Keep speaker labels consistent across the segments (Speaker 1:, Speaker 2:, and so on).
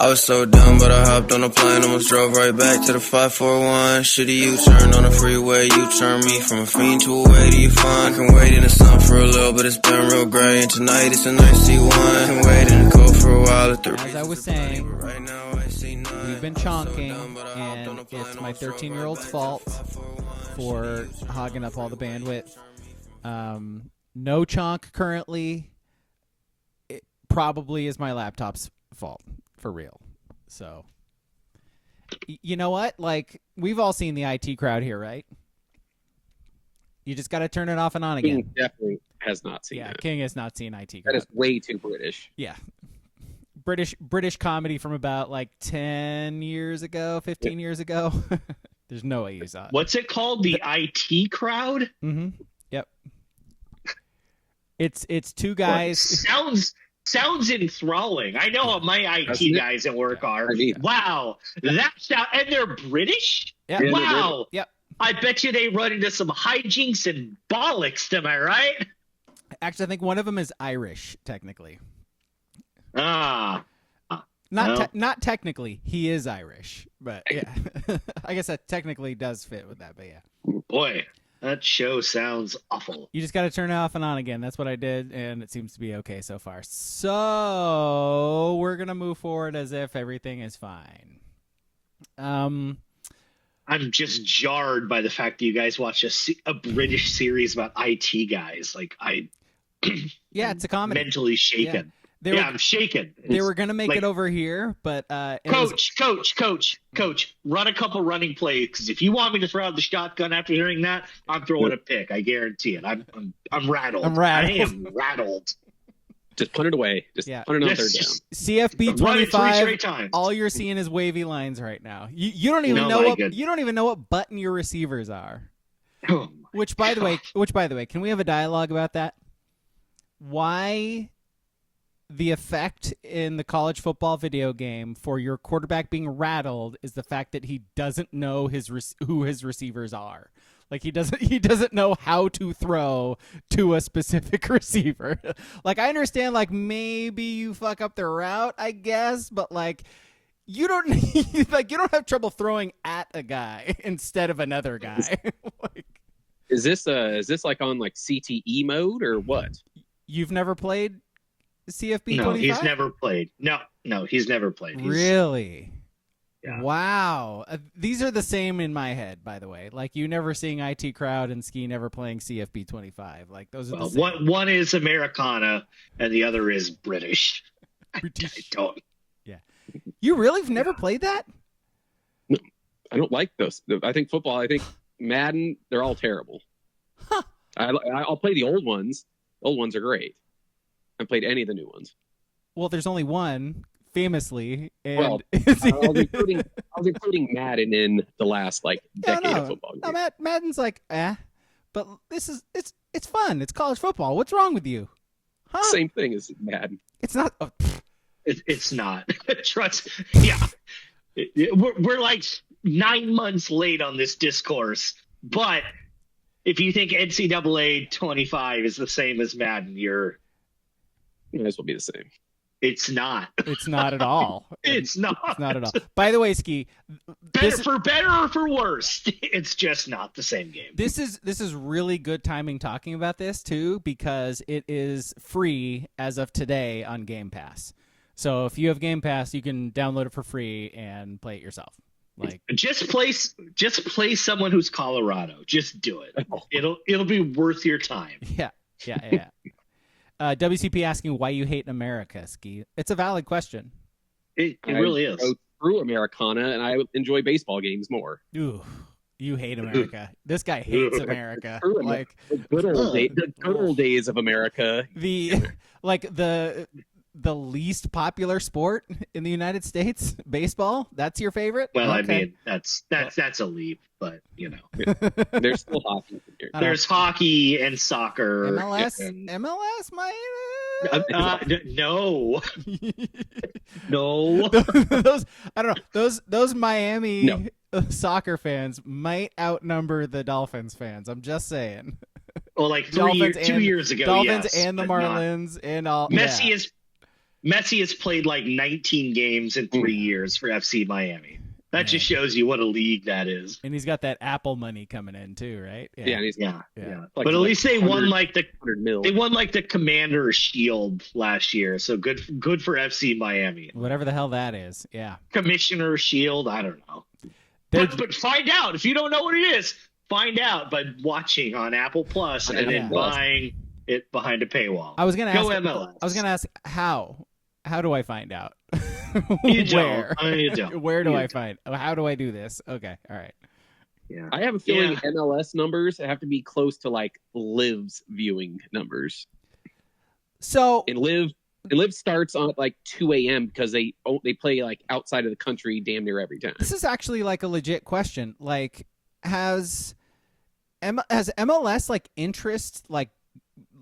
Speaker 1: I was so dumb, but I hopped on a plane, almost drove right back to the 541. Shitty U-turn on the freeway, you turn me from a fiend to a way to you fun. I can wait in the sun for a little, but it's been real gray, and tonight it's a nice C1. I can wait in the cold for a while at the
Speaker 2: As I was saying,
Speaker 1: right now I see none.
Speaker 2: we've been chonking, and it's my 13-year-old's fault for hogging up all the bandwidth. No chonk currently. It probably is my laptop's fault. For real. So, you know what? Like, we've all seen the IT crowd here, right? You just got to turn it off and on again.
Speaker 3: King definitely has not seen it.
Speaker 2: King has not seen IT crowd.
Speaker 3: That is way too British.
Speaker 2: Yeah. British comedy from about like 10 years ago, 15 years ago. There's no way you saw it.
Speaker 4: What's it called? The IT crowd?
Speaker 2: Mm-hmm. Yep. It's two guys.
Speaker 4: Sounds enthralling. I know how my IT guys at work are. Wow. And they're British?
Speaker 2: Yep.
Speaker 4: Wow.
Speaker 2: Yep.
Speaker 4: I bet you they run into some hijinks and bollocks, am I right?
Speaker 2: Actually, I think one of them is Irish, technically.
Speaker 4: Not
Speaker 2: Not technically. He is Irish. But yeah. I guess that technically does fit with that, but yeah.
Speaker 4: Boy, that show sounds awful.
Speaker 2: You just got to turn it off and on again. That's what I did, and it seems to be okay so far. So we're going to move forward as if everything is fine.
Speaker 4: I'm just jarred by the fact that you guys watch a British series about IT guys. Like,
Speaker 2: yeah, it's a comedy.
Speaker 4: Mentally shaken.
Speaker 2: Yeah.
Speaker 4: I'm shaken.
Speaker 2: They were going to make it over here, but...
Speaker 4: Coach, run a couple running plays, because if you want me to throw out the shotgun after hearing that, I'm throwing a pick. I guarantee it. I'm rattled. I am rattled.
Speaker 3: Just punt it away. Just punt it on third down.
Speaker 2: CFB 25. All you're seeing is wavy lines right now. You don't even know what button your receivers are.
Speaker 4: Oh
Speaker 2: which by the way, can we have a dialogue about that? Why the effect in the college football video game for your quarterback being rattled is the fact that he doesn't know who his receivers are. Like, he doesn't know how to throw to a specific receiver. Like, I understand, like, maybe you fuck up the route, I guess, but like, you don't have trouble throwing at a guy instead of another guy. Like,
Speaker 3: is this like on like CTE mode or what?
Speaker 2: You've never played CFB 25?
Speaker 4: No, he's never played. No, he's never played.
Speaker 2: Really?
Speaker 4: Yeah.
Speaker 2: Wow. These are the same in my head, by the way. Like, you never seeing IT crowd and Ski never playing CFB 25. Like, those are the same.
Speaker 4: One is Americana and the other is British. I don't.
Speaker 2: Yeah. You really have never played that?
Speaker 3: No, I don't like those. I think Madden, they're all terrible.
Speaker 2: Huh.
Speaker 3: I'll play the old ones. The old ones are great. I haven't played any of the new ones.
Speaker 2: Well, there's only one, famously. And
Speaker 3: I was including Madden in the last decade of football.
Speaker 2: No, Madden's like, but it's fun. It's college football. What's wrong with you? Huh?
Speaker 3: Same thing as Madden.
Speaker 2: It's not.
Speaker 4: It's not. Trust. Yeah, we're like 9 months late on this discourse, but if you think NCAA 25 is the same as Madden,
Speaker 3: It might as well be the same.
Speaker 4: It's not.
Speaker 2: It's not at all.
Speaker 4: It's not.
Speaker 2: It's not at all. By the way, Ski,
Speaker 4: for better or for worse, it's just not the same game.
Speaker 2: This is really good timing talking about this too, because it is free as of today on Game Pass. So if you have Game Pass, you can download it for free and play it yourself. Like, just
Speaker 4: play someone who's Colorado. Just do it. It'll be worth your time.
Speaker 2: Yeah. WCP asking why you hate America, Ski. It's a valid question.
Speaker 4: It really is.
Speaker 3: I go through Americana, and I enjoy baseball games more.
Speaker 2: Ooh, you hate America. This guy hates America. Like
Speaker 3: the good old days of America.
Speaker 2: The least popular sport in the United States, baseball. That's your favorite?
Speaker 4: Well,
Speaker 2: okay.
Speaker 4: I mean, that's a leap, but
Speaker 3: there's still hockey.
Speaker 4: There's hockey and soccer.
Speaker 2: MLS might.
Speaker 4: No. No.
Speaker 2: Those I don't know. Those Miami soccer fans might outnumber the Dolphins fans. I'm just saying.
Speaker 4: Well, like 2 years ago,
Speaker 2: Dolphins
Speaker 4: yes,
Speaker 2: and the Marlins and all.
Speaker 4: Messi Messi has played like 19 games in 3 years for FC Miami. That just shows you what a league that is.
Speaker 2: And he's got that Apple money coming in too, right?
Speaker 3: Yeah.
Speaker 4: Yeah. But at least they won like the Commander Shield last year. So good for FC Miami.
Speaker 2: Whatever the hell that is. Yeah.
Speaker 4: Commissioner Shield. I don't know. But find out if you don't know what it is. Find out by watching on Apple Plus and then buying it behind a paywall.
Speaker 2: I was gonna
Speaker 4: Go
Speaker 2: ask.
Speaker 4: MLS.
Speaker 2: I was gonna ask how. How do I find out?
Speaker 4: You don't. You don't.
Speaker 2: Where do I find? How do I do this? Okay. All right.
Speaker 3: Yeah. I have a feeling MLS numbers have to be close to like Liv's viewing numbers.
Speaker 2: So
Speaker 3: and Live starts on like 2 a.m. because they play like outside of the country damn near every time.
Speaker 2: This is actually like a legit question. Like, has MLS like interest like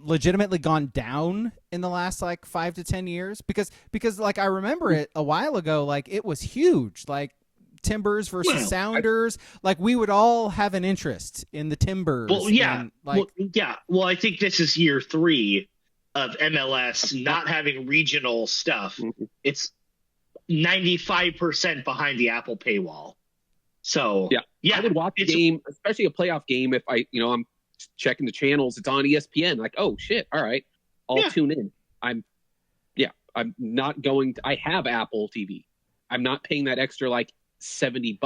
Speaker 2: legitimately gone down in the last like 5 to 10 years? Because like I remember it a while ago, like it was huge, like Timbers versus Sounders. Like we would all have an interest in the Timbers.
Speaker 4: Well, yeah, Well, I think this is year 3 of MLS not having regional stuff. It's 95% behind the Apple paywall. So
Speaker 3: I would watch a game, especially a playoff game, if I'm checking the channels. It's on ESPN. Like, oh shit, all right, I'll tune in. I'm not going to. I have Apple TV. I'm not paying that extra like $70.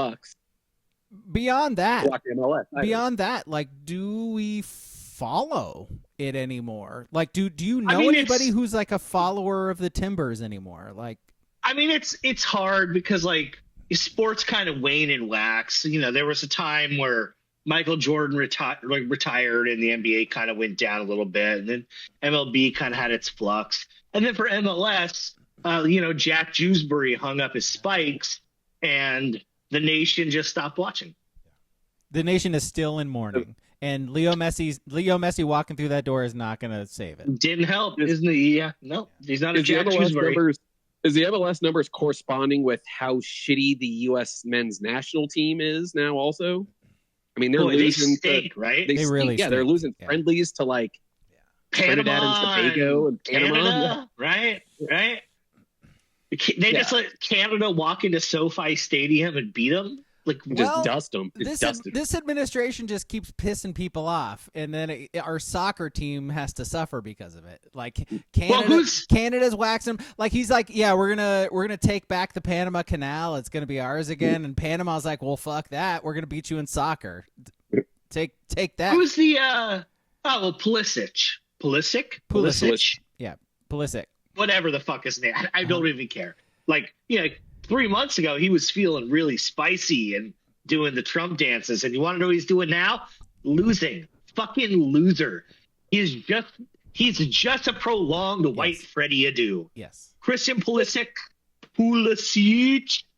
Speaker 2: Beyond that,
Speaker 3: to watch MLS.
Speaker 2: Like, do we follow it anymore? Like, do you know anybody who's like a follower of the Timbers anymore? Like,
Speaker 4: I mean, it's hard because like sports kind of wane and wax. You know, there was a time where Michael Jordan retired and the NBA kind of went down a little bit, and then MLB kind of had its flux. And then for MLS, Jack Jewsbury hung up his spikes and the nation just stopped watching.
Speaker 2: The nation is still in mourning. And Leo Messi walking through that door is not going to save it.
Speaker 4: Didn't help, isn't he? Yeah, no, he's not a Jack Jewsbury.
Speaker 3: Is the MLS numbers corresponding with how shitty the U.S. men's national team is now also? I mean, they're losing.
Speaker 4: They stink, right?
Speaker 2: They really stink.
Speaker 3: They're losing friendlies to like Trinidad and Tobago and Panama.
Speaker 4: Right. They just let Canada walk into SoFi Stadium and beat them. Like,
Speaker 3: just dust them.
Speaker 2: This administration just keeps pissing people off, and then our soccer team has to suffer because of it. Like Canada's waxing them. Like he's like, yeah, we're gonna take back the Panama Canal. It's gonna be ours again. And Panama's like, well, fuck that. We're gonna beat you in soccer. Take that.
Speaker 4: Who's the Pulisic? Pulisic?
Speaker 2: Yeah, Pulisic.
Speaker 4: Whatever the fuck his name. I don't even care. Like, 3 months ago, he was feeling really spicy and doing the Trump dances. And you want to know what he's doing now? Losing. Fucking loser. He's just a prolonged white Freddie Adu.
Speaker 2: Yes.
Speaker 4: Christian Pulisic.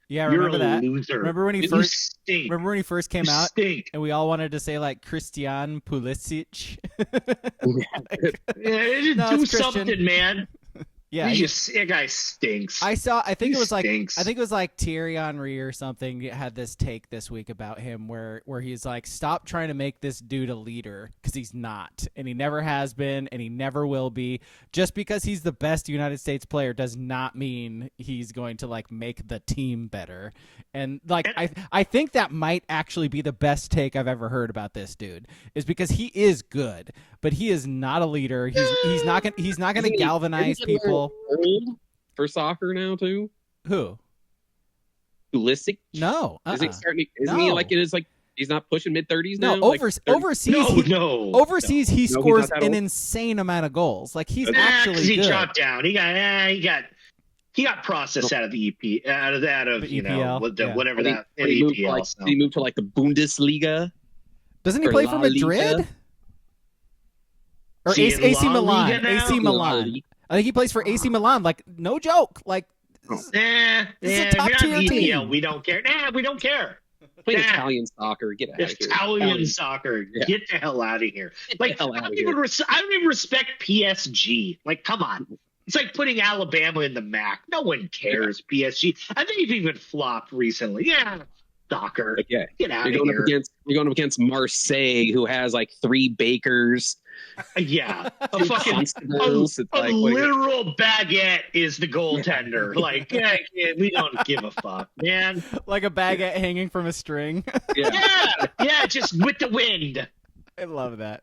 Speaker 2: Yeah, remember that?
Speaker 4: Loser.
Speaker 2: Remember when he first came out?
Speaker 4: Stink.
Speaker 2: And we all wanted to say like Christian Pulisic.
Speaker 4: Do something, man.
Speaker 2: Yeah,
Speaker 4: that guy stinks.
Speaker 2: I think it was like Thierry Henry or something had this take this week about him where he's like, stop trying to make this dude a leader because he's not, and he never has been, and he never will be. Just because he's the best United States player does not mean he's going to like make the team better. And like I think that might actually be the best take I've ever heard about this dude, is because he is good, but he is not a leader. He's not gonna galvanize people.
Speaker 3: Old for soccer now too.
Speaker 2: Who?
Speaker 3: Pulisic?
Speaker 2: No.
Speaker 3: Isn't he like it is like he's not pushing mid-30s now?
Speaker 2: No, overseas he scores an insane amount of goals. Like he's actually good.
Speaker 4: He dropped down. He got processed out of the EP, out of EPL, whatever that EPL.
Speaker 3: He moved to like the Bundesliga.
Speaker 2: Doesn't he play for Madrid? Or AC Milan? AC Milan. I think he plays for AC Milan. Like, no joke. Like, this is a top tier team.
Speaker 4: We don't care. We don't care.
Speaker 3: Play Italian soccer. Get out of here.
Speaker 4: Italian soccer. Yeah. Get the hell out of here. Like, I don't even respect PSG. Like, come on. It's like putting Alabama in the MAC. No one cares, PSG. I think you've even flopped recently. Yeah, soccer.
Speaker 3: Okay.
Speaker 4: Get out of here.
Speaker 3: You're going up against Marseille, who has like 3 Bakers
Speaker 4: Yeah, a
Speaker 3: Two
Speaker 4: fucking
Speaker 3: constables, it's
Speaker 4: a
Speaker 3: like, what are you-
Speaker 4: literal baguette is the goaltender. Like, yeah, we don't give a fuck, man.
Speaker 2: Like a baguette hanging from a string.
Speaker 4: Yeah, just with the wind.
Speaker 2: I love that.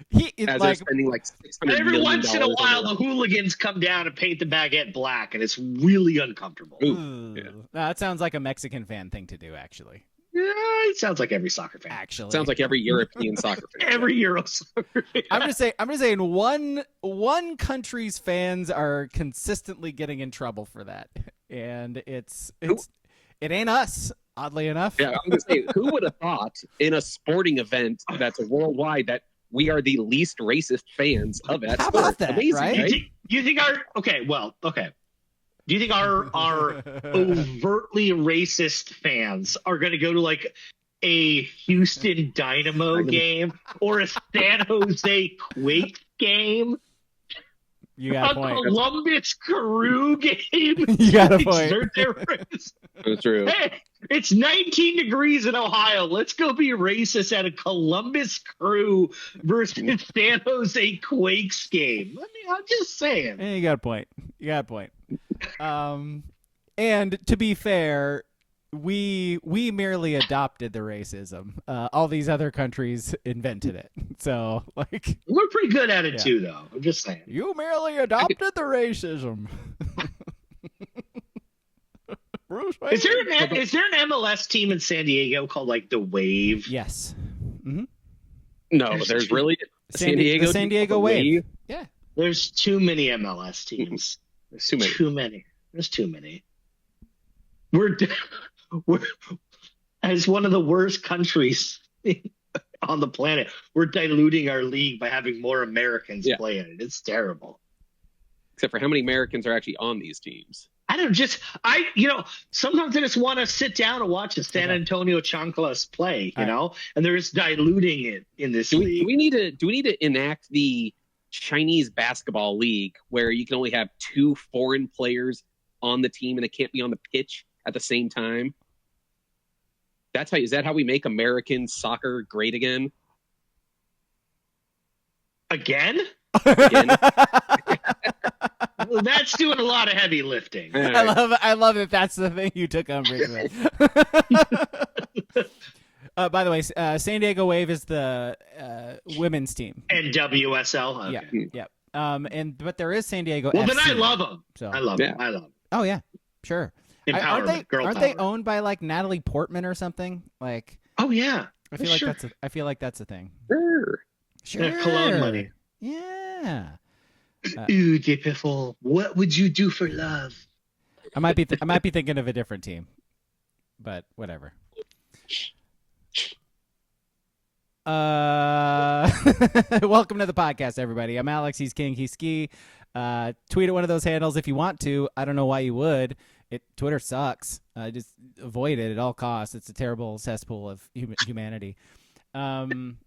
Speaker 2: He it's
Speaker 3: as
Speaker 2: like
Speaker 3: they're spending like $600
Speaker 4: And every
Speaker 3: million
Speaker 4: once in a
Speaker 3: on
Speaker 4: while,
Speaker 3: it.
Speaker 4: the hooligans come down and paint the baguette black, and it's really uncomfortable.
Speaker 3: Ooh. Yeah.
Speaker 2: That sounds like a Mexican fan thing to do, actually.
Speaker 4: Yeah, it sounds like every soccer fan.
Speaker 2: Actually,
Speaker 3: Sounds like every European soccer fan.
Speaker 4: Every Euro soccer fan.
Speaker 2: I'm just saying one country's fans are consistently getting in trouble for that, and it ain't us. Oddly enough.
Speaker 3: Yeah, I'm gonna say, who would have thought in a sporting event that's worldwide that we are the least racist fans of that
Speaker 2: How
Speaker 3: sport?
Speaker 2: about that,
Speaker 3: Amazing,
Speaker 2: right?
Speaker 4: You think our Do you think our overtly racist fans are going to go to like a Houston Dynamo game or a San Jose Quake game?
Speaker 2: You got a point.
Speaker 4: Columbus Crew game?
Speaker 2: You got a point.
Speaker 4: Exert their race.
Speaker 3: That's true.
Speaker 4: Hey, it's 19 degrees in Ohio. Let's go be racist at a Columbus Crew versus San Jose Quakes game. I mean, I'm just saying.
Speaker 2: You got a point. And to be fair, we merely adopted the racism. All these other countries invented it. So, like,
Speaker 4: We're pretty good at it too, though. I'm just saying.
Speaker 2: you merely adopted the racism. Bruce Wayne.
Speaker 4: Is there an MLS team in San Diego called like the Wave?
Speaker 2: Yes. Mm-hmm.
Speaker 3: No, there's really San Diego.
Speaker 2: The San Diego Wave. Yeah.
Speaker 4: There's too many MLS teams.
Speaker 3: There's too many.
Speaker 4: There's too many. We're as one of the worst countries on the planet. We're diluting our league by having more Americans play in it. It's terrible.
Speaker 3: Except for how many Americans are actually on these teams?
Speaker 4: Sometimes I just want to sit down and watch the San Antonio Chanclas play, know, and they're just diluting it in this league.
Speaker 3: Do we need to enact the Chinese basketball league where you can only have 2 foreign players on the team and they can't be on the pitch at the same time? Is that how we make American soccer great again?
Speaker 4: Again? Well, that's doing a lot of heavy lifting.
Speaker 3: Right.
Speaker 2: I love that that's the thing you took umbrage with. By the way, San Diego Wave is the women's team.
Speaker 4: And WSL. Okay.
Speaker 2: Yeah. But there is San Diego.
Speaker 4: Well,
Speaker 2: FC,
Speaker 4: then I love them.
Speaker 2: So.
Speaker 4: I love them.
Speaker 2: Oh yeah, sure.
Speaker 4: Empowerment,
Speaker 2: aren't they owned by like Natalie Portman or something? Like,
Speaker 4: oh yeah,
Speaker 2: I feel like that's a thing.
Speaker 3: Sure.
Speaker 4: Yeah, Cologne money.
Speaker 2: Yeah.
Speaker 4: Ooh, beautiful. What would you do for love?
Speaker 2: I might be thinking of a different team, but whatever. Welcome to the podcast, everybody. I'm Alex. He's King. He's Ski. Tweet at one of those handles if you want to. I don't know why you would. Twitter sucks. Just avoid it at all costs. It's a terrible cesspool of humanity. Join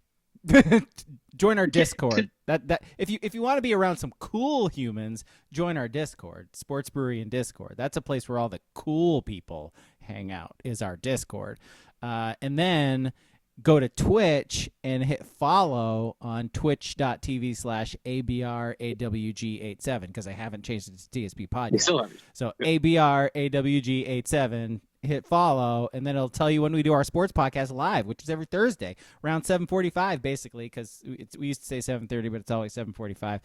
Speaker 2: our Discord. That if you want to be around some cool humans, join our Discord, Sports Brewery and Discord. That's a place where all the cool people hang out. Is our Discord, and then go to Twitch and hit follow on twitch.tv/ABRAWG87 because I haven't changed it to TSP Pod yet. So ABRAWG87. Hit follow, and then it'll tell you when we do our sports podcast live, which is every Thursday around 7:45, basically, because we used to say 7:30, but it's always 7:45.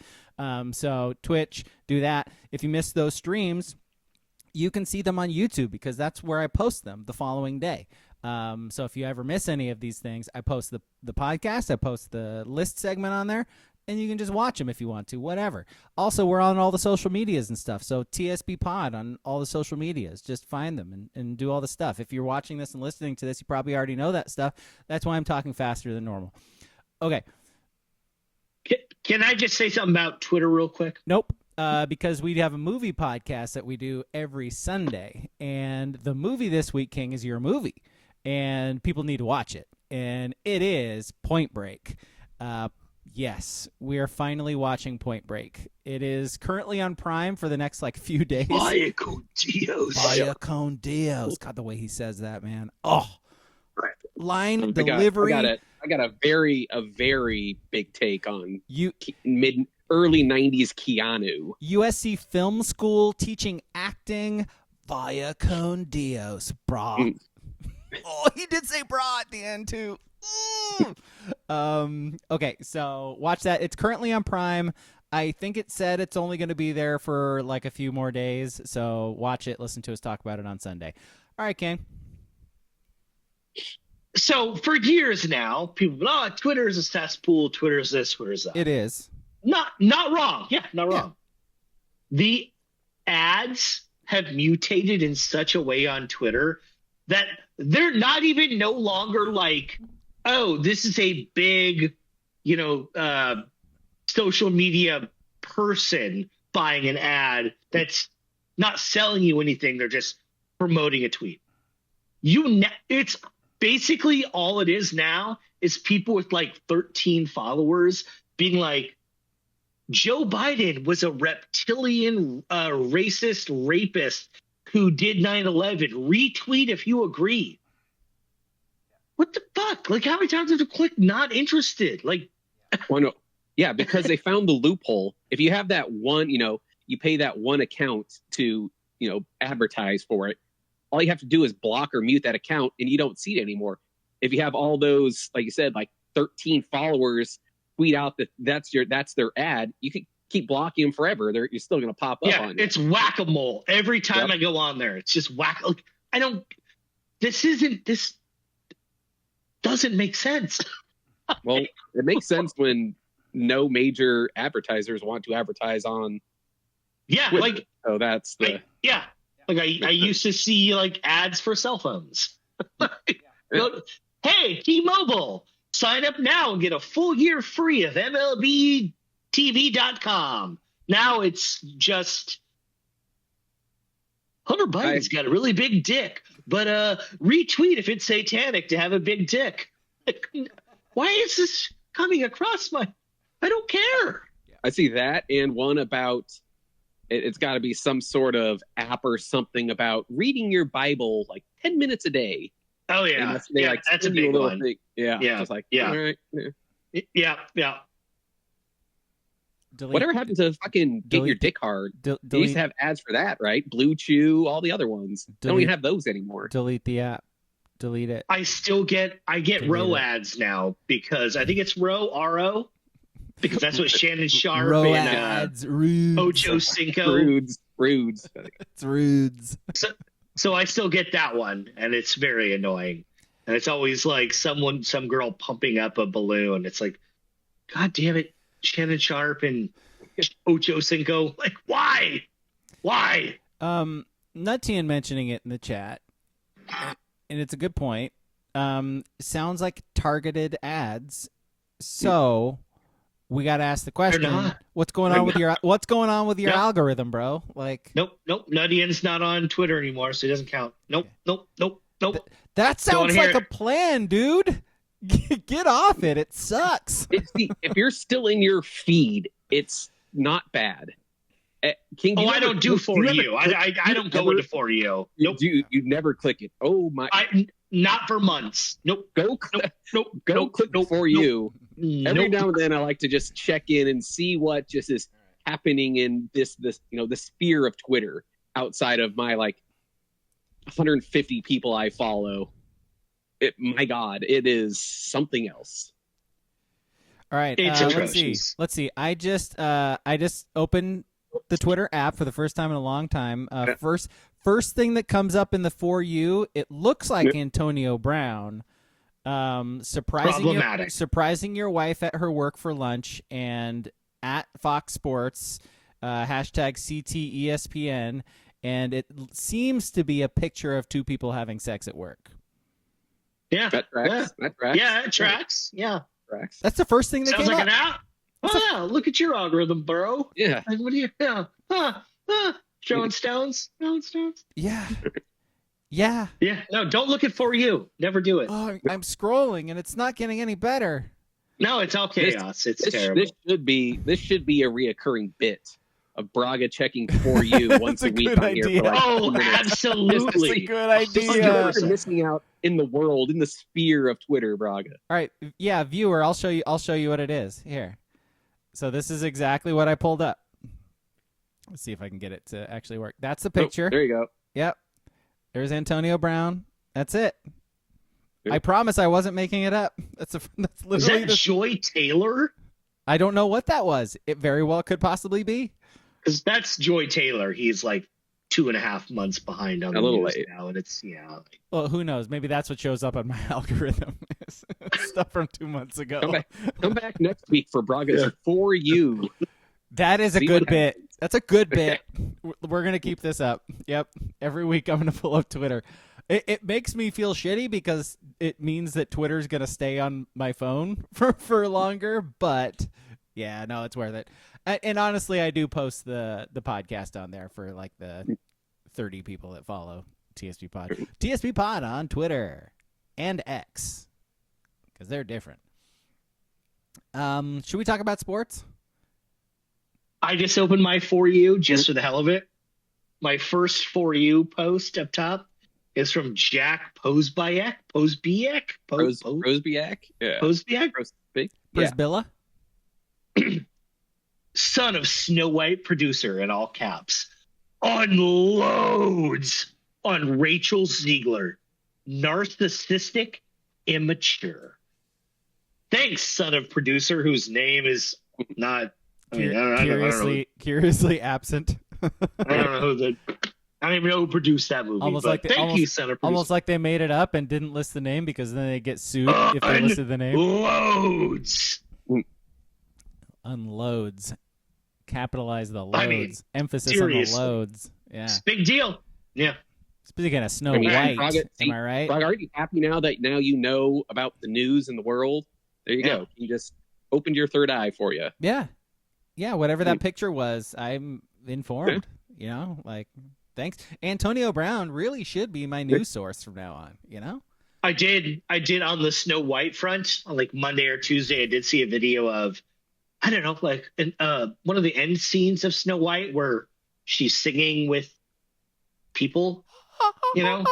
Speaker 2: So Twitch, do that. If you miss those streams, you can see them on YouTube because that's where I post them the following day. So if you ever miss any of these things, I post the podcast, I post the list segment on there, and you can just watch them if you want to, whatever. Also, we're on all the social medias and stuff. So TSB Pod on all the social medias. Just find them and do all the stuff. If you're watching this and listening to this, you probably already know that stuff. That's why I'm talking faster than normal. Okay.
Speaker 4: Can I just say something about Twitter real quick?
Speaker 2: Nope. Because we have a movie podcast that we do every Sunday. And the movie this week, King, is your movie. And people need to watch it. And it is Point Break. Yes, we are finally watching Point Break. It is currently on Prime for the next few days.
Speaker 4: Vaya con Dios.
Speaker 2: Vaya con Dios. God, the way he says that, man. Oh, line
Speaker 3: I
Speaker 2: delivery.
Speaker 3: got it. a very big take on
Speaker 2: You
Speaker 3: early 90s Keanu.
Speaker 2: USC Film School teaching acting via con Dios, brah. Oh, he did say brah at the end too. Okay, so watch that. It's currently on Prime. I think it said it's only going to be there for like a few more days. So watch it. Listen to us talk about it on Sunday. All right, Kane.
Speaker 4: So for years now, people, Twitter is a cesspool. Twitter is this. Twitter is that.
Speaker 2: It is.
Speaker 4: Not wrong. Yeah, not wrong. The ads have mutated in such a way on Twitter that they're not even no longer like, oh, this is a big, social media person buying an ad that's not selling you anything. They're just promoting a tweet. It's basically all it is now is people with like 13 followers being like, Joe Biden was a reptilian, racist rapist who did 9/11. Retweet if you agree. What the fuck? Like, how many times have you clicked not interested? Like,
Speaker 3: well, no. Yeah, because they found the loophole. If you have that one, you pay that one account to, advertise for it. All you have to do is block or mute that account and you don't see it anymore. If you have all those, like you said, like 13 followers tweet out that's their ad, you can keep blocking them forever. You're still going to pop up on it.
Speaker 4: It's whack-a-mole. Every time I go on there, it's just whack. Like, this doesn't make sense.
Speaker 3: Well, it makes sense when no major advertisers want to advertise on.
Speaker 4: Yeah.
Speaker 3: Twitter.
Speaker 4: Like,
Speaker 3: so that's the.
Speaker 4: Like I used to see like ads for cell phones. Hey, T-Mobile, sign up now and get a full year free of MLBTV.com. Now it's just Hunter Biden's got a really big dick, but retweet if it's satanic to have a big dick. Why is this coming across I don't care.
Speaker 3: I see that and one about it's got to be some sort of app or something about reading your Bible like 10 minutes a day.
Speaker 4: Oh yeah, that's a big one.
Speaker 3: Thing. Yeah, just like all right.
Speaker 4: Yeah.
Speaker 3: Whatever happened to fucking get your dick hard? They used to have ads for that, right? Blue Chew, all the other ones. Don't even have those anymore.
Speaker 2: Delete the app. Delete it.
Speaker 4: I get Row ads now because I think it's RO, because that's what Shannon Sharp and Ocho Cinco.
Speaker 3: Rudes.
Speaker 2: It's Rudes.
Speaker 4: So I still get that one, and it's very annoying. And it's always like some girl pumping up a balloon. It's like, God damn it, Shannon Sharp and Ocho Cinco. Like, why?
Speaker 2: Nutian mentioning it in the chat, and it's a good point. Sounds like targeted ads. So we got to ask the question: what's going on with your algorithm, bro? Like,
Speaker 4: nope. Nutian's not on Twitter anymore, so it doesn't count. Nope.
Speaker 2: That sounds like a plan, dude. Get off it. It sucks.
Speaker 3: If you're still in your feed, it's not bad. King,
Speaker 4: I don't do for you. I don't go into for you.
Speaker 3: Nope. You never click it. Oh my!
Speaker 4: Not for months. Nope.
Speaker 3: Go click for you. Every now and then, I like to just check in and see what just is happening in this the sphere of Twitter outside of my like 150 people I follow. My God, it is something else.
Speaker 2: All right, let's see. I just opened the Twitter app for the first time in a long time. First thing that comes up in the For You, it looks like Antonio Brown surprising your wife at her work for lunch, and at Fox Sports hashtag CTESPN, and it seems to be a picture of two people having sex at work.
Speaker 4: Yeah,
Speaker 3: that tracks.
Speaker 4: Yeah, it tracks. Yeah,
Speaker 3: tracks.
Speaker 2: That's the first thing that
Speaker 4: sounds
Speaker 2: came
Speaker 4: like
Speaker 2: up.
Speaker 4: An app. Wow, look at your algorithm, bro.
Speaker 3: Yeah.
Speaker 4: Like, what do you? Throwing stones.
Speaker 2: Yeah.
Speaker 4: Yeah. No, don't look at For You. Never do it.
Speaker 2: Oh, I'm scrolling and it's not getting any better.
Speaker 4: No, it's all chaos. It's terrible.
Speaker 3: This should be a reoccurring bit of Braga checking for you once a week on here. For like
Speaker 4: oh,
Speaker 3: 2 minutes.
Speaker 4: absolutely.
Speaker 2: That's a good idea.
Speaker 3: You're missing out in the world, in the sphere of Twitter, Braga.
Speaker 2: All right, yeah, viewer, I'll show you what it is here. So this is exactly what I pulled up. Let's see if I can get it to actually work. That's the picture.
Speaker 3: Oh, there you go.
Speaker 2: Yep. There's Antonio Brown. That's it. I promise I wasn't making it up. That's literally.
Speaker 4: Is that Joy Taylor?
Speaker 2: I don't know what that was. It very well could possibly be.
Speaker 4: Because that's Joy Taylor. He's like 2.5 months behind on the news now, and it's
Speaker 2: Well, who knows? Maybe that's what shows up on my algorithm. Stuff from 2 months ago.
Speaker 3: Come back next week for Braga's For You.
Speaker 2: That is a good bit. That's a good bit. We're going to keep this up. Yep. Every week I'm going to pull up Twitter. It makes me feel shitty because it means that Twitter's going to stay on my phone for longer. But, yeah, no, it's worth it. And honestly, I do post the podcast on there for like the 30 people that follow TSP Pod. TSP Pod on Twitter and X because they're different. Should we talk about sports?
Speaker 4: I just opened my For You just for the hell of it. My first For You post up top is from Jack Posbiak.
Speaker 3: Posbiak? Yeah.
Speaker 4: Posbiak?
Speaker 2: Prisbilla?
Speaker 4: Son of Snow White, producer in all caps, unloads on Rachel Ziegler. Narcissistic, immature. Thanks, son of producer, whose name is not... I mean, I don't know.
Speaker 2: Curiously absent.
Speaker 4: I don't even know who produced that movie. Thank you, son of producer.
Speaker 2: Almost like they made it up and didn't list the name because then they get sued if they listed the name.
Speaker 4: Loads.
Speaker 2: Unloads. Capitalize the loads. Emphasis on the loads. Yeah.
Speaker 4: It's a big deal. Yeah.
Speaker 2: Speaking of Snow White,
Speaker 3: Braga,
Speaker 2: am I right?
Speaker 3: Braga, aren't you happy now that you know about the news in the world? There you go. You just opened your third eye for you.
Speaker 2: Yeah. Yeah, whatever that picture was, I'm informed. You know, like, thanks. Antonio Brown really should be my news source from now on, you know?
Speaker 4: I did on the Snow White front on like Monday or Tuesday. I did see a video of, I don't know, like one of the end scenes of Snow White where she's singing with people, you know?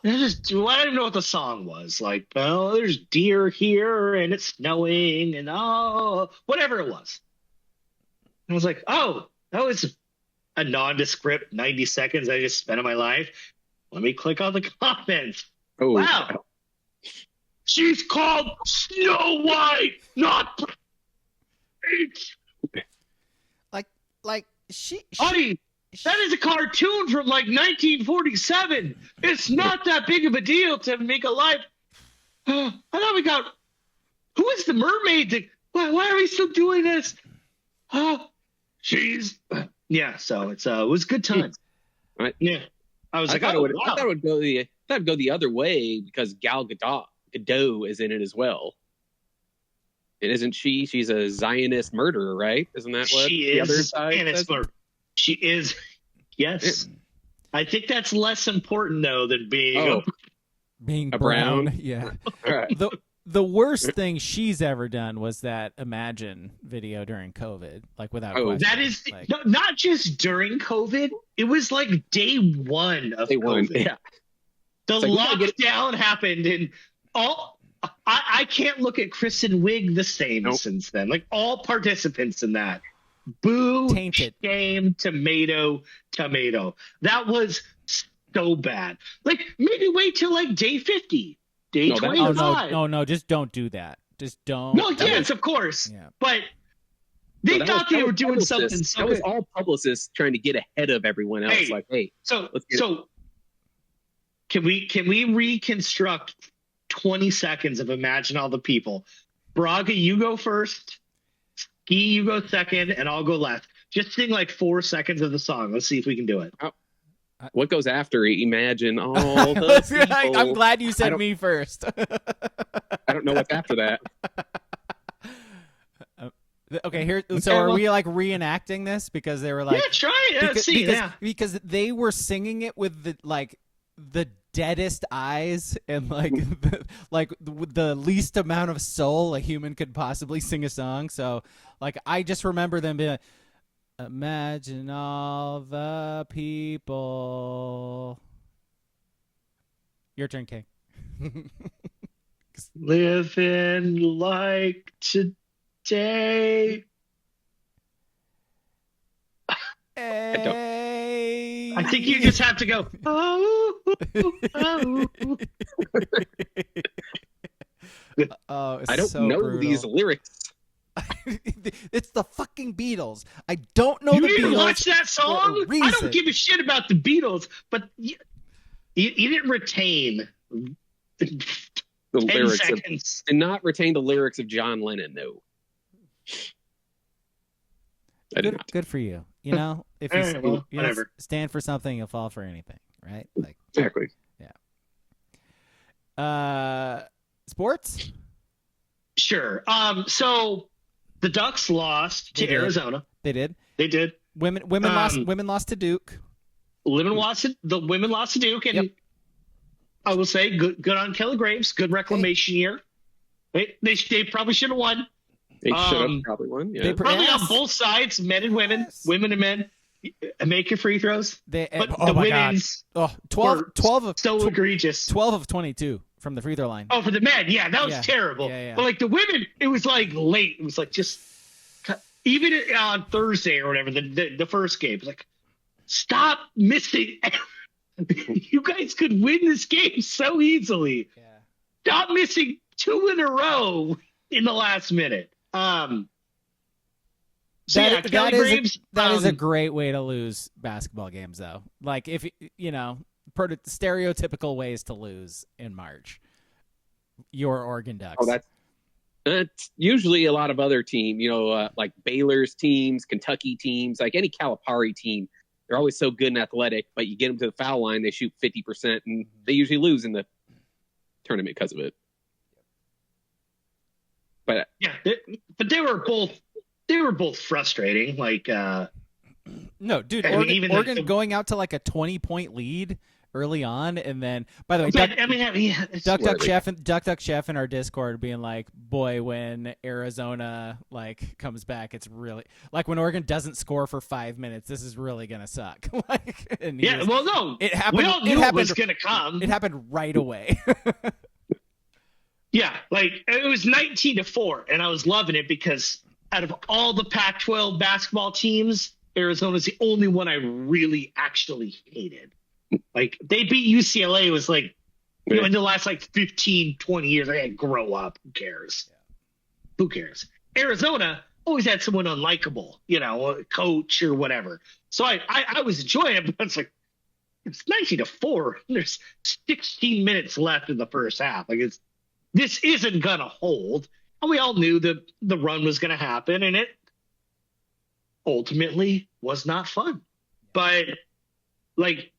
Speaker 4: And I don't even know what the song was. Like, oh, there's deer here and it's snowing and whatever it was. And I was like, oh, that was a nondescript 90 seconds I just spent in my life. Let me click on the comments.
Speaker 3: Oh,
Speaker 4: wow. She's called Snow White, not
Speaker 2: Like she
Speaker 4: Honey, that is a cartoon from like 1947. It's not that big of a deal to make a live. I thought we got. Who is the mermaid? Why are we still doing this? Yeah. So it was good times.
Speaker 3: Right.
Speaker 4: Yeah. I thought
Speaker 3: it would go the other way because Gadot is in it as well. And isn't she? She's a Zionist murderer, right? Isn't that what
Speaker 4: she
Speaker 3: the
Speaker 4: is?
Speaker 3: Other side says?
Speaker 4: She is. Yes. I think that's less important though than being
Speaker 2: a
Speaker 3: brown.
Speaker 2: Yeah.
Speaker 3: Right.
Speaker 2: The worst thing she's ever done was that Imagine video during COVID, like without question.
Speaker 4: That is not just during COVID. It was like day one of COVID.
Speaker 3: Yeah.
Speaker 4: The lockdown happened and I can't look at Kristen Wiig the same since then. Like all participants in that. Boo,
Speaker 2: tainted.
Speaker 4: Shame, tomato. That was so bad. Like maybe wait till like day 50. Day 25.
Speaker 2: No, just don't do that. Just don't.
Speaker 4: No, yes, of course. Yeah. But they thought they were doing something.
Speaker 3: That was all publicists trying to get ahead of everyone else.
Speaker 4: So can we reconstruct 20 seconds of Imagine All the People? Braga, you go first. Ski, you go second, and I'll go last. Just sing like 4 seconds of the song. Let's see if we can do it.
Speaker 3: What goes after Imagine All the People?
Speaker 2: I'm glad you said me first.
Speaker 3: I don't know what's after that.
Speaker 2: Okay, here. So are we like reenacting this because they were like,
Speaker 4: yeah, try it. Let's see.
Speaker 2: Because they were singing it with the deadest eyes and the least amount of soul a human could possibly sing a song. So like I just remember them being like, Imagine all the people. Your turn, King.
Speaker 4: Living like today.
Speaker 2: Hey.
Speaker 4: I think you just have to go. Oh, oh.
Speaker 2: Oh, it's
Speaker 3: I don't
Speaker 2: so
Speaker 3: know
Speaker 2: brutal.
Speaker 3: these lyrics.
Speaker 2: It's the fucking Beatles. I don't know
Speaker 4: You
Speaker 2: the
Speaker 4: didn't
Speaker 2: Beatles.
Speaker 4: watch that song? I
Speaker 2: reason.
Speaker 4: don't give a shit about the Beatles, but you didn't retain
Speaker 3: The
Speaker 4: 10
Speaker 3: lyrics
Speaker 4: seconds.
Speaker 3: and not retain the lyrics of John Lennon. No, I did not.
Speaker 2: Good for you. You know, if you,
Speaker 4: All right, well,
Speaker 2: you know,
Speaker 4: whatever.
Speaker 2: stand for something, you'll fall for anything, right? Like,
Speaker 3: Exactly.
Speaker 2: sports.
Speaker 4: Sure. So the Ducks lost to Arizona.
Speaker 2: They did.
Speaker 4: They did.
Speaker 2: Women lost. Women lost to Duke.
Speaker 4: The women lost to Duke, and
Speaker 2: Yep.
Speaker 4: I will say good on Kelly Graves. Good reclamation year. They probably should have won.
Speaker 3: They should have probably won. Yeah.
Speaker 4: Probably on both sides, men and women,
Speaker 2: Yes.
Speaker 4: women and men. Make your free throws.
Speaker 2: But
Speaker 4: the women's
Speaker 2: 12 of
Speaker 4: so egregious.
Speaker 2: 12 of 22 from the free throw line.
Speaker 4: Oh, for the men, yeah, that was
Speaker 2: Yeah.
Speaker 4: terrible.
Speaker 2: Yeah.
Speaker 4: But like the women, it was like late. It was like just even on Thursday or whatever, the first game, it was like stop missing. You guys could win this game so easily.
Speaker 2: Yeah.
Speaker 4: Stop missing 2 in a row in the last minute. So yeah, Kelly Graves.
Speaker 2: That is a great way to lose basketball games, though. Like if you know, stereotypical ways to lose in March. Your Oregon Ducks.
Speaker 3: Oh, that's usually a lot of other team. You know, like Baylor's teams, Kentucky teams, like any Calipari team. They're always so good and athletic, but you get them to the foul line, they shoot 50%, and they usually lose in the tournament because of it. But
Speaker 4: yeah, but they were both frustrating. Like
Speaker 2: no, dude, Oregon going out to like a 20-point lead early on, and then by the way, Duck Chef in our Discord being like, boy, when Arizona like comes back, it's really like when Oregon doesn't score for 5 minutes, this is really gonna suck. Like, and
Speaker 4: no,
Speaker 2: it happened.
Speaker 4: We all knew it was gonna come.
Speaker 2: It happened right away.
Speaker 4: Yeah, like it was 19-4, and I was loving it because out of all the Pac-12 basketball teams, Arizona's the only one I really actually hated. Like they beat UCLA. It was like, you know, in the last like 15, 20 years, I had grow up. Who cares? Yeah. Who cares? Arizona always had someone unlikable, you know, a coach or whatever. So I was enjoying it, but it's like it's 19-4. There's 16 minutes left in the first half. Like this isn't gonna hold, and we all knew that the run was gonna happen, and it ultimately was not fun. But like,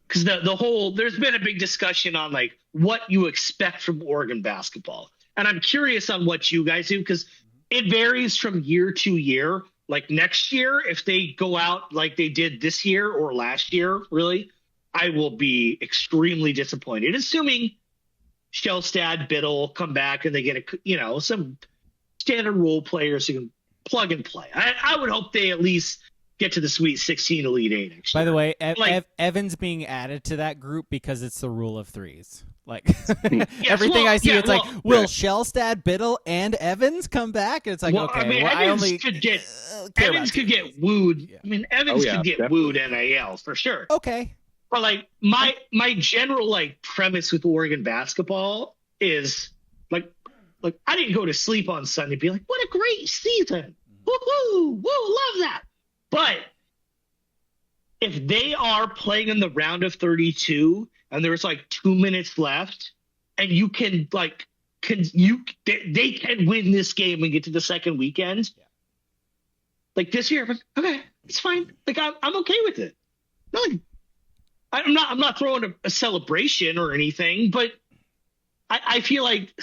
Speaker 4: because the whole there's been a big discussion on like what you expect from Oregon basketball, and I'm curious on what you guys do because it varies from year to year. Like next year, if they go out like they did this year or last year, really, I will be extremely disappointed. Assuming Shellstad, Biddle come back and they get some standard role players who can plug and play. I would hope they at least get to the Sweet 16, Elite 8 next year.
Speaker 2: By the way, Evans being added to that group because it's the rule of threes. Like everything I see, it's like, will Shellstad, Biddle, and Evans come back? And it's like, okay,
Speaker 4: I mean, Evans could get wooed. Yeah. I mean, Evans could get definitely wooed NIL for sure.
Speaker 2: Okay.
Speaker 4: But like my general like premise with Oregon basketball is like I didn't go to sleep on Sunday and be like, what a great season. Woohoo! Woo, love that. But if they are playing in the round of 32 and there's like 2 minutes left and you can like they can win this game and get to the second weekend. Yeah. Like this year, I'm like, okay, it's fine. Like I'm okay with it. Not like I'm not throwing a celebration or anything, but I feel like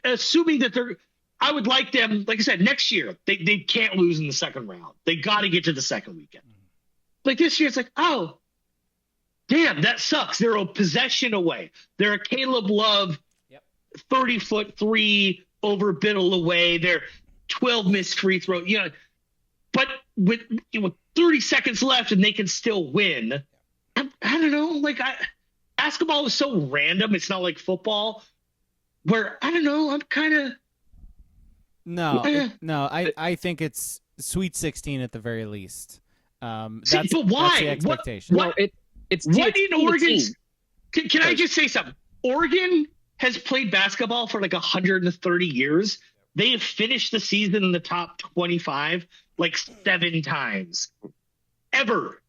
Speaker 4: assuming that I would like them, like I said, next year, they can't lose in the second round. They got to get to the second weekend. Like this year, it's like, oh, damn, that sucks. They're a possession away. They're a Caleb Love 30-foot three over Biddle away. They're 12 missed free throw. You know, but with 30 seconds left and they can still win. I don't know. Like basketball is so random. It's not like football where I don't know. I'm kind of
Speaker 2: I think it's Sweet 16 at the very least.
Speaker 4: But why?
Speaker 2: That's the expectation.
Speaker 3: What
Speaker 4: in Oregon? Can I just say something? Oregon has played basketball for like 130 years. They have finished the season in the top 25 like 7 times. Ever.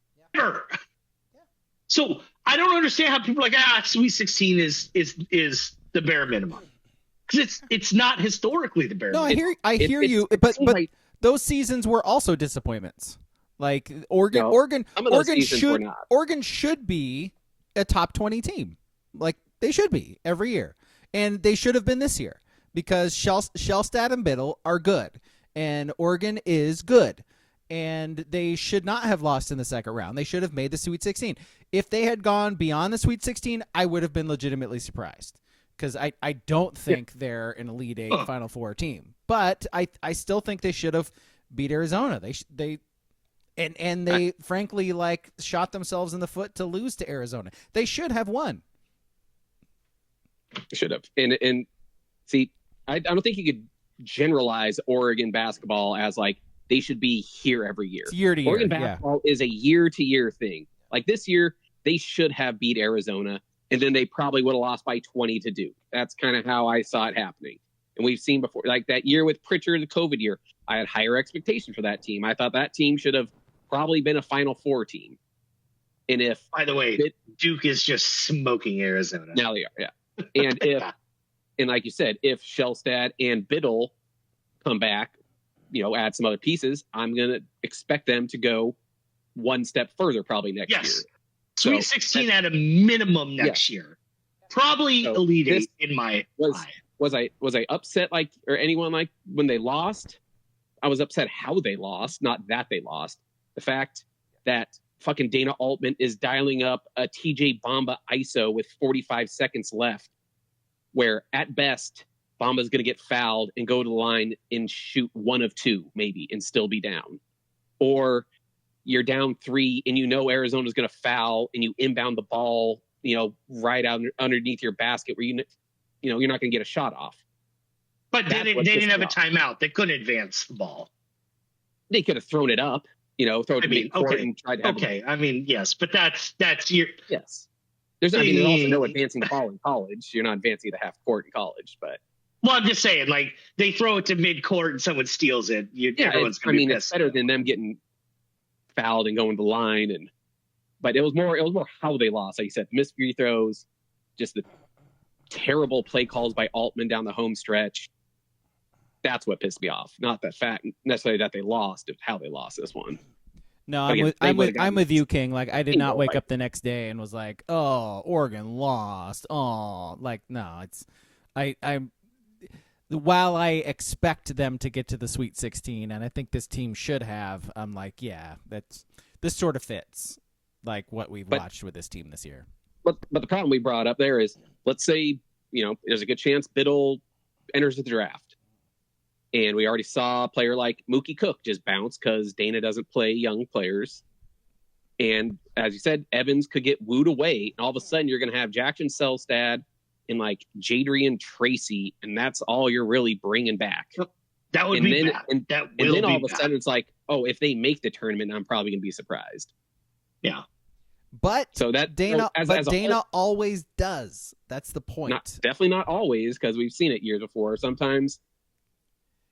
Speaker 4: So I don't understand how people are like, Sweet 16 is the bare minimum. Because it's not historically the bare minimum.
Speaker 2: No, I hear you, but those seasons were also disappointments. Like Oregon should be a top 20 team. Like they should be every year. And they should have been this year because Shellstad and Biddle are good and Oregon is good. And they should not have lost in the second round. They should have made the Sweet 16. If they had gone beyond the Sweet 16, I would have been legitimately surprised because I don't think they're an Elite Eight Final Four team. But I still think they should have beat Arizona. They frankly like shot themselves in the foot to lose to Arizona. They should have won.
Speaker 3: Should have. And see, I don't think you could generalize Oregon basketball as like they should be here every year.
Speaker 2: It's year to year.
Speaker 3: Oregon basketball is a year-to-year thing. Like this year, they should have beat Arizona, and then they probably would have lost by 20 to Duke. That's kind of how I saw it happening. And we've seen before, like that year with Pritchard, the COVID year, I had higher expectations for that team. I thought that team should have probably been a Final Four team. And if,
Speaker 4: by the way, Duke is just smoking Arizona.
Speaker 3: Now they are, yeah. And and like you said, if Shellstad and Biddle come back, add some other pieces, I'm going to expect them to go one step further probably next year.
Speaker 4: Sweet 16 at a minimum next year. Probably Elite Eight in my eye.
Speaker 3: Was I upset or anyone like when they lost? I was upset how they lost, not that they lost. The fact that fucking Dana Altman is dialing up a TJ Bamba ISO with 45 seconds left, where at best Bamba's going to get fouled and go to the line and shoot 1 of 2 maybe and still be down. Or you're down 3 and Arizona's going to foul and you inbound the ball, right out underneath your basket where you're not going to get a shot off.
Speaker 4: But they didn't have a timeout. They couldn't advance the ball.
Speaker 3: They could have thrown it up, throw it to midcourt and tried to have
Speaker 4: it. I mean, yes, but that's your
Speaker 3: yes. There's also no advancing the ball in college. You're not advancing the half court in college, but
Speaker 4: well, I'm just saying, like they throw it to midcourt and someone steals it. Everyone's going to be pissed.
Speaker 3: It's better than them getting fouled and going to the line, but it was more how they lost. Like you said, missed free throws, just the terrible play calls by Altman down the home stretch. That's what pissed me off. Not the fact necessarily that they lost, it's how they lost this one.
Speaker 2: No, I'm with you, King. Like I did not wake up the next day and was like, "Oh, Oregon lost." Oh, like no, it's I'm while I expect them to get to the Sweet 16, and I think this team should have, I'm like, yeah, this sort of fits like what we've watched with this team this year.
Speaker 3: But the problem we brought up there is, let's say, there's a good chance Biddle enters the draft. And we already saw a player like Mookie Cook just bounce because Dana doesn't play young players. And as you said, Evans could get wooed away. And all of a sudden you're going to have Jackson Selstad and like Jadrian Tracy. And that's all you're really bringing back.
Speaker 4: That would be bad.
Speaker 3: And then all of a sudden it's like, oh, if they make the tournament, I'm probably going to be surprised.
Speaker 4: Yeah.
Speaker 2: But
Speaker 3: so that
Speaker 2: Dana always does. That's the point.
Speaker 3: Definitely not always, because we've seen it years before. Sometimes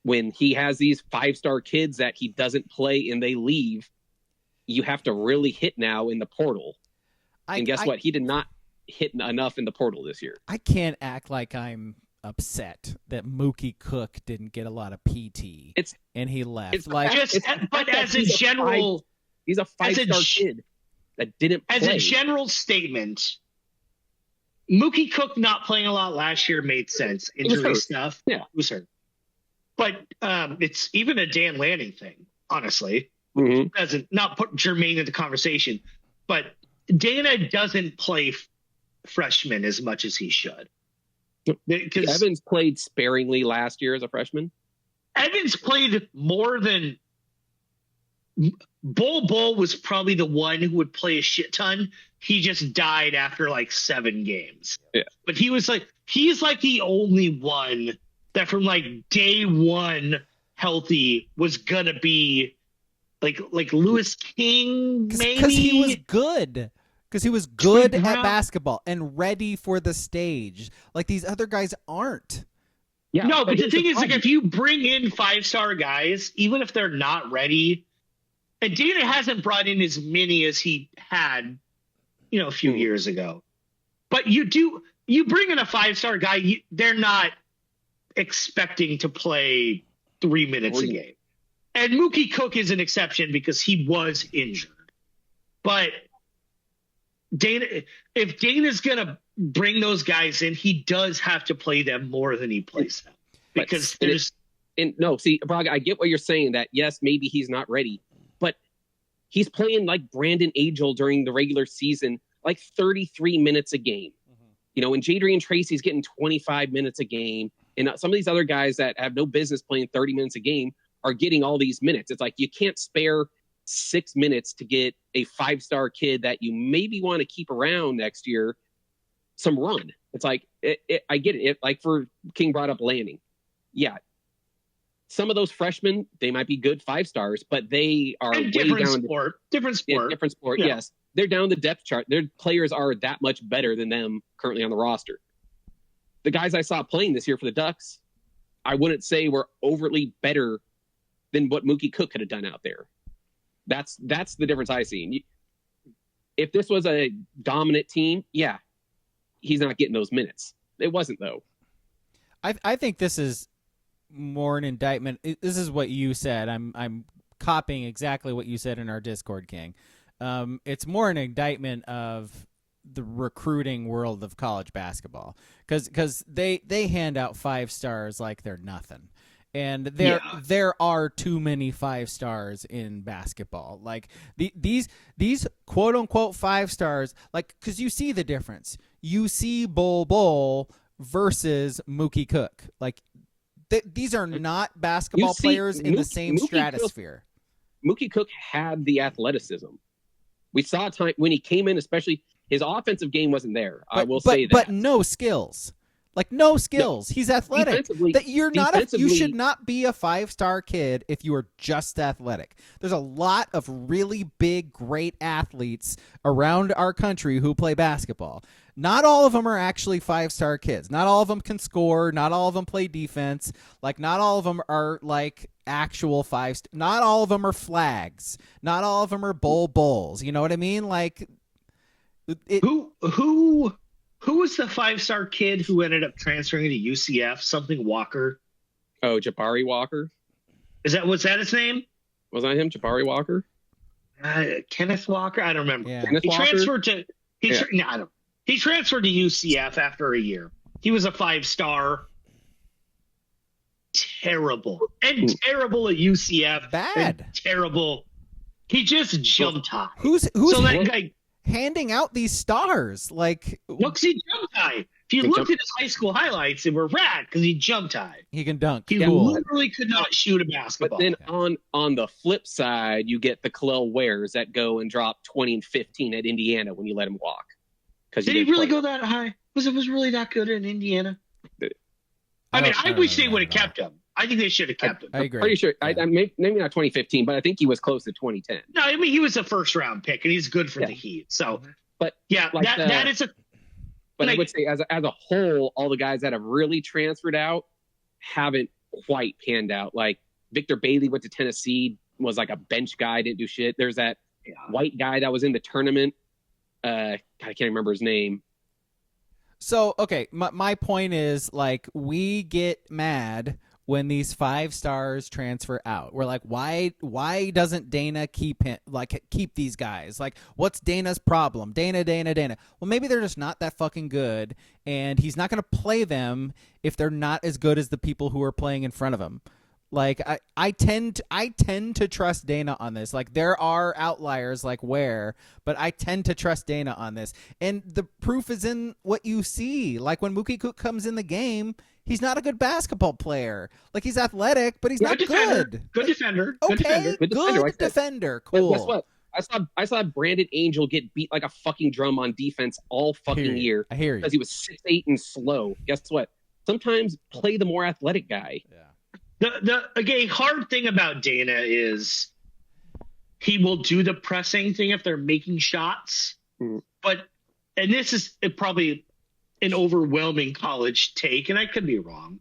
Speaker 3: when he has these 5-star kids that he doesn't play and they leave, you have to really hit now in the portal. And guess what? He did not hit enough in the portal this year.
Speaker 2: I can't act like I'm upset that Mookie Cook didn't get a lot of PT and he left. He's a
Speaker 3: 5-star kid that didn't play.
Speaker 4: As a general statement, Mookie Cook not playing a lot last year made sense. Injury stuff.
Speaker 3: Yeah.
Speaker 4: It was hurt. But it's even a Dan Lanning thing, honestly.
Speaker 3: Mm-hmm.
Speaker 4: Doesn't not put Jermaine in the conversation, but Dana doesn't play freshmen as much as he should. Because
Speaker 3: Evans played sparingly last year as a freshman.
Speaker 4: Evans played more than Bull was probably the one who would play a shit ton. He just died after like 7 games.
Speaker 3: Yeah.
Speaker 4: But he's like the only one that from like day one healthy was gonna be like Lewis King, maybe
Speaker 2: because he was good. Because he was good at basketball and ready for the stage. Like these other guys aren't.
Speaker 3: Yeah.
Speaker 4: No, but the thing is, like, if you bring in 5-star guys, even if they're not ready, and Dana hasn't brought in as many as he had, a few years ago. But you bring in a 5-star guy, they're not expecting to play 3 minutes a game. And Mookie Cook is an exception because he was injured. But if Dana's going to bring those guys in, he does have to play them more than he plays them. Because
Speaker 3: Braga, I get what you're saying, that yes, maybe he's not ready, but he's playing like Brandon Agel during the regular season, like 33 minutes a game. Mm-hmm. And Jadrian Tracy's getting 25 minutes a game. And some of these other guys that have no business playing 30 minutes a game are getting all these minutes. It's like you can't spare 6 minutes to get a 5-star kid that you maybe want to keep around next year some run. It's like, I get it. Like for King brought up Lanning. Yeah. Some of those freshmen, they might be good 5-stars, but they are way
Speaker 4: different
Speaker 3: down.
Speaker 4: Different sport.
Speaker 3: Yeah. Yes. They're down the depth chart. Their players are that much better than them currently on the roster. The guys I saw playing this year for the Ducks, I wouldn't say were overtly better than what Mookie Cook could have done out there. That's the difference I see. If this was a dominant team, yeah, he's not getting those minutes. It wasn't, though.
Speaker 2: I think this is more an indictment. This is what you said. I'm copying exactly what you said in our Discord, King. It's more an indictment of the recruiting world of college basketball because they hand out 5-stars like they're nothing. And there are too many 5-stars in basketball. Like these quote unquote 5-stars, like, because you see the difference. You see Bull versus Mookie Cook. Like these are not basketball players in the same stratosphere.
Speaker 3: Mookie Cook had the athleticism. We saw a time when he came in, especially his offensive game wasn't there. I will say that,
Speaker 2: but no skills. Like no skills. He's athletic. That you should not be a 5-star kid if you are just athletic. There's a lot of really big, great athletes around our country who play basketball. Not all of them are actually 5-star kids. Not all of them can score. Not all of them play defense. Like not all of them are like actual 5. Not all of them are flags. Not all of them are bulls. You know what I mean? Like
Speaker 4: Who was the 5-star kid who ended up transferring to UCF? Something Walker.
Speaker 3: Oh, Jabari Walker.
Speaker 4: Was that his name?
Speaker 3: Was that him, Jabari Walker?
Speaker 4: Kenneth Walker. I don't remember.
Speaker 2: Yeah.
Speaker 3: He
Speaker 4: transferred to. He transferred to UCF after a year. He was a 5-star. Terrible at UCF.
Speaker 2: Bad.
Speaker 4: Terrible. He just jumped high.
Speaker 2: Who's
Speaker 4: so that guy
Speaker 2: handing out these stars? Like,
Speaker 4: look, he jumped high. If you looked at his high school highlights, they were rad because he jumped high.
Speaker 2: He can dunk.
Speaker 4: He literally could not shoot a basketball.
Speaker 3: But then on the flip side, you get the Khalil Wares that go and drop 20 and 15 at Indiana when you let him walk.
Speaker 4: Did he really go that high? Was it really that good in Indiana? I wish they would have kept him. I think they should have kept him.
Speaker 2: I agree.
Speaker 3: I'm pretty sure.
Speaker 2: Yeah.
Speaker 3: Maybe not 2015, but I think he was close to 2010.
Speaker 4: No, I mean he was a 1st-round pick, and he's good for the Heat. So,
Speaker 3: but
Speaker 4: yeah,
Speaker 3: like
Speaker 4: that is a.
Speaker 3: But I would say, as a whole, all the guys that have really transferred out haven't quite panned out. Like Victor Bailey went to Tennessee, was like a bench guy, didn't do shit. There's that white guy that was in the tournament. I can't remember his name.
Speaker 2: So, okay, my point is, like, we get mad when these 5-stars transfer out. We're like, why doesn't Dana keep these guys? Like, what's Dana's problem? Dana. Well, maybe they're just not that fucking good, and he's not going to play them if they're not as good as the people who are playing in front of him. Like, I tend to trust Dana on this. Like, there are outliers like Ware, but I tend to trust Dana on this. And the proof is in what you see. Like, when Mookie Cook comes in the game, He's not a good basketball player. Like, he's athletic, but he's not good.
Speaker 4: Good defender.
Speaker 2: Okay, good defender. Cool.
Speaker 3: Guess what? I saw Brandon Angel get beat like a fucking drum on defense all fucking year.
Speaker 2: I hear you.
Speaker 3: Because he was 6'8" and slow. Guess what? Sometimes play the more athletic guy.
Speaker 4: Yeah. The hard thing about Dana is he will do the pressing thing if they're making shots. But, and this is probably an overwhelming college take, and I could be wrong.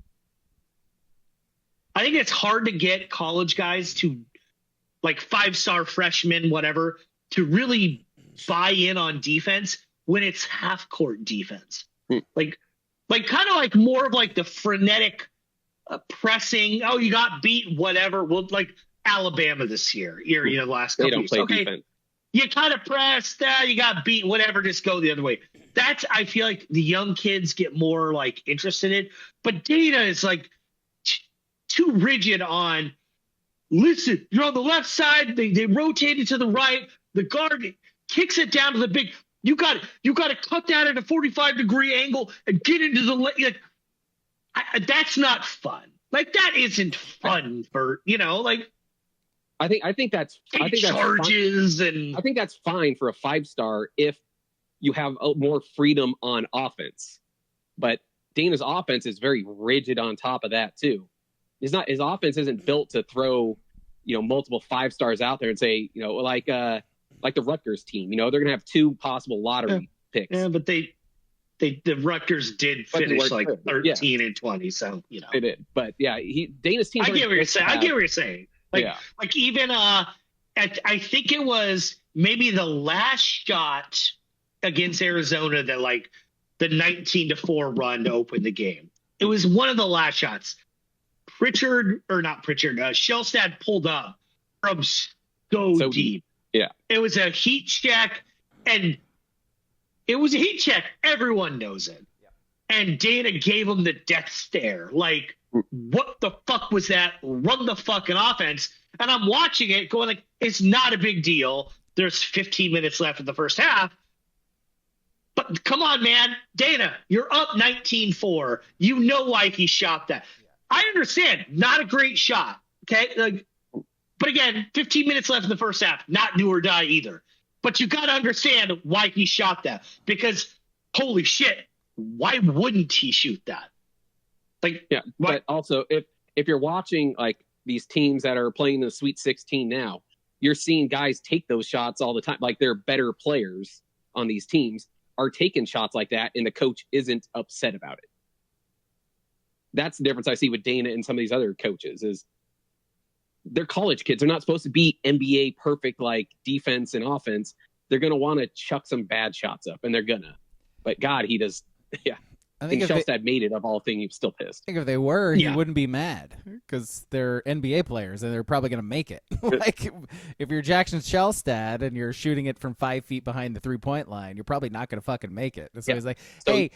Speaker 4: I think it's hard to get college guys to, like 5-star freshmen, whatever, to really buy in on defense when it's half court defense. Like kind of like more of like the frenetic pressing. Oh, you got beat, whatever. Well, like Alabama this year, the last couple
Speaker 3: of years.
Speaker 4: Okay, defense. You kind of pressed, you got beat, whatever, just go the other way. That's, I feel like the young kids get more like interested in it. But Dana is like too rigid on, listen, you're on the left side. They rotated to the right. The guard kicks it down to the big. You got to cut that at a 45-degree angle and get into the like. That's not fun. Like, that isn't fun for like.
Speaker 3: I think that's
Speaker 4: charges and
Speaker 3: I think that's fine for a 5-star if you have more freedom on offense. But Dana's offense is very rigid on top of that too. His offense isn't built to throw, multiple 5-stars out there and say, like the Rutgers team, they're going to have 2 possible lottery picks.
Speaker 4: Yeah, but the Rutgers did finish like 13 and 20. So,
Speaker 3: They did. But yeah, Dana's team.
Speaker 4: I get what you're saying. Like even I think it was maybe the last shot against Arizona that like the 19-4 run to open the game. It was one of the last shots. Shellstad pulled up from so deep.
Speaker 3: Yeah.
Speaker 4: It was a heat check, and it was a heat check. Everyone knows it. Yeah. And Dana gave him the death stare. Like, what the fuck was that? Run the fucking offense. And I'm watching it going like, it's not a big deal. There's 15 minutes left in the first half. But come on, man. Dana, you're up 19-4. You know why he shot that. Yeah. I understand. Not a great shot. Okay. But again, 15 minutes left in the first half. Not do or die either. But you got to understand why he shot that. Because, holy shit, why wouldn't he shoot that? Like,
Speaker 3: yeah, but also if you're watching like these teams that are playing the Sweet 16 now, you're seeing guys take those shots all the time. Like, they're better players on these teams are taking shots like that, and the coach isn't upset about it. That's the difference I see with Dana and some of these other coaches is they're college kids. They're not supposed to be NBA perfect, like defense and offense. They're going to want to chuck some bad shots up, and they're gonna. But God, he does. Yeah. I think Shellstad made it of all things. He's still pissed.
Speaker 2: I think if they were, he wouldn't be mad because they're NBA players and they're probably going to make it. Like, if you're Jackson Shellstad and you're shooting it from 5 feet behind the 3-point line, you're probably not going to fucking make it. So he's like, the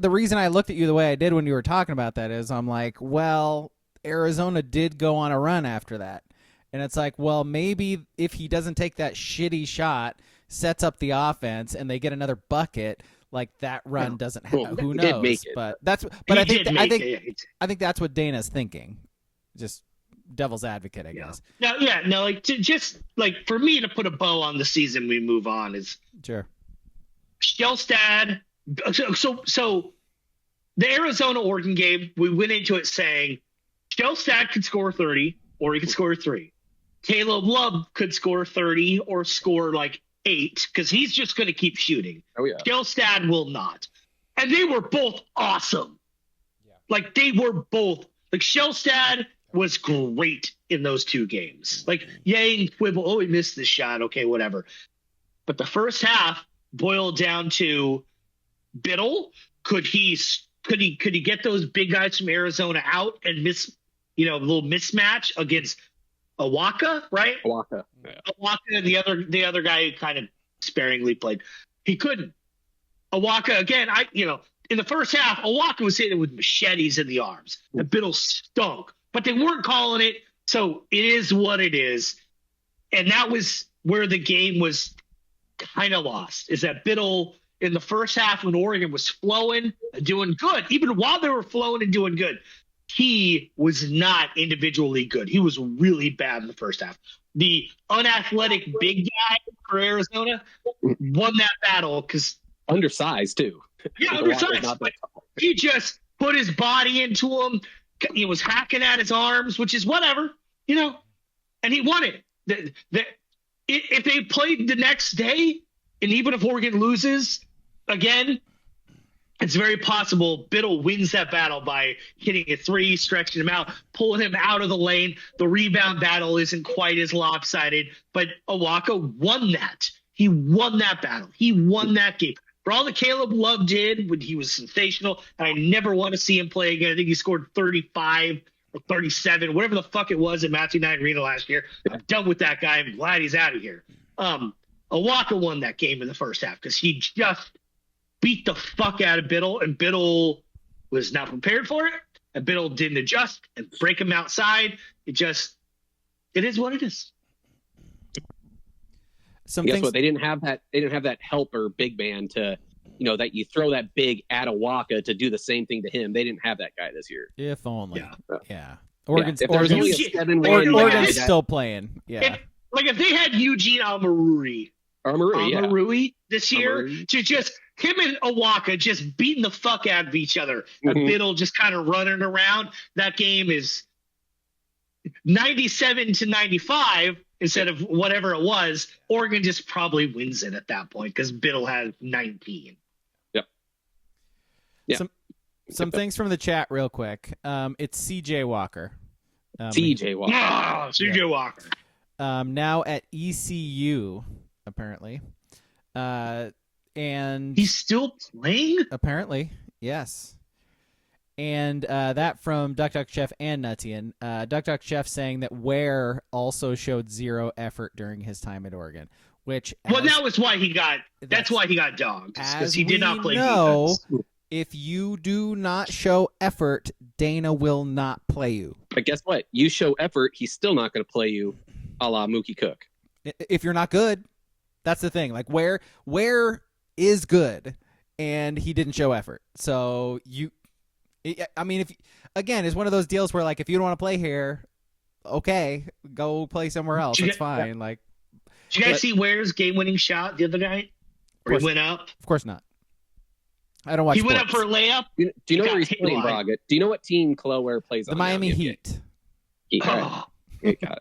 Speaker 2: reason I looked at you the way I did when you were talking about that is I'm like, well, Arizona did go on a run after that. And it's like, well, maybe if he doesn't take that shitty shot, sets up the offense, and they get another bucket, like that run doesn't happen. Who knows? But I think that's what Dana's thinking. Just devil's advocate, I guess.
Speaker 4: No, like just like for me to put a bow on the season, we move on is
Speaker 2: sure.
Speaker 4: Shellstad. So the Arizona Oregon game, we went into it saying Shellstad could score 30 or he could score 3. Caleb Love could score 30 or score like 8 because he's just going to keep shooting.
Speaker 3: Oh yeah.
Speaker 4: Shellstad will not. And they were both awesome. Yeah. Like they were both like Shellstad was great in those 2 games. Like yay and quibble. Oh, he missed this shot. Okay, whatever. But the first half boiled down to Biddle. Could he get those big guys from Arizona out and miss, a little mismatch against Awaka, right?
Speaker 3: Awaka. Yeah.
Speaker 4: Awaka, the other guy who kind of sparingly played. He couldn't. Awaka, again, in the first half, Awaka was hitting with machetes in the arms. The Biddle stunk. But they weren't calling it, so it is what it is. And that was where the game was kind of lost, is that Biddle in the first half when Oregon was flowing and doing good, even while they were flowing and doing good, he was not individually good. He was really bad in the first half. The unathletic big guy for Arizona won that battle because
Speaker 3: undersized too.
Speaker 4: Yeah, undersized. He just put his body into him. He was hacking at his arms, which is whatever, and he won it. If they played the next day, and even if Oregon loses again, it's very possible Biddle wins that battle by hitting a three, stretching him out, pulling him out of the lane. The rebound battle isn't quite as lopsided, but Awaka won that. He won that battle. He won that game. For all that Caleb Love did when he was sensational, and I never want to see him play again. I think he scored 35 or 37, whatever the fuck it was in Matthew Knight Arena last year. I'm done with that guy. I'm glad he's out of here. Awaka won that game in the first half because he just beat the fuck out of Biddle, and Biddle was not prepared for it, and Biddle didn't adjust and break him outside. It is what it is.
Speaker 3: Guess what? They didn't have that. They didn't have that helper big man to, that you throw that big at Awaka to do the same thing to him. They didn't have that guy this year.
Speaker 2: If only. Yeah.
Speaker 3: Oregon's
Speaker 2: still playing. Yeah.
Speaker 4: If they had Eugene Almarui this year to just him and Awaka just beating the fuck out of each other, and Biddle just kind of running around. That game is 97-95 instead of whatever it was. Oregon just probably wins it at that point because Biddle has 19.
Speaker 3: Yep. Yeah.
Speaker 2: Some things from the chat real quick. It's CJ Walker.
Speaker 3: CJ Walker.
Speaker 4: CJ Walker.
Speaker 2: Now at ECU, apparently. And
Speaker 4: he's still playing?
Speaker 2: Apparently, yes. And that from Duck Duck Chef and Nutian. Duck Duck Chef saying that Ware also showed zero effort during his time at Oregon, which
Speaker 4: that was why he got. That's why he got dogged because he did not play defense.
Speaker 2: If you do not show effort, Dana will not play you.
Speaker 3: But guess what? You show effort, he's still not going to play you, a la Mookie Cook.
Speaker 2: If you're not good, that's the thing. Like Ware is good, and he didn't show effort. So if it's one of those deals where if you don't want to play here, okay, go play somewhere else. That's fine. Did
Speaker 4: you guys see Ware's game-winning shot the other night? Where he went up?
Speaker 2: Of course not. I don't watch.
Speaker 4: He went up for a layup.
Speaker 3: Do you know where he's playing, Braga? Do you know what team Chloe Ware plays on?
Speaker 2: The Miami Heat.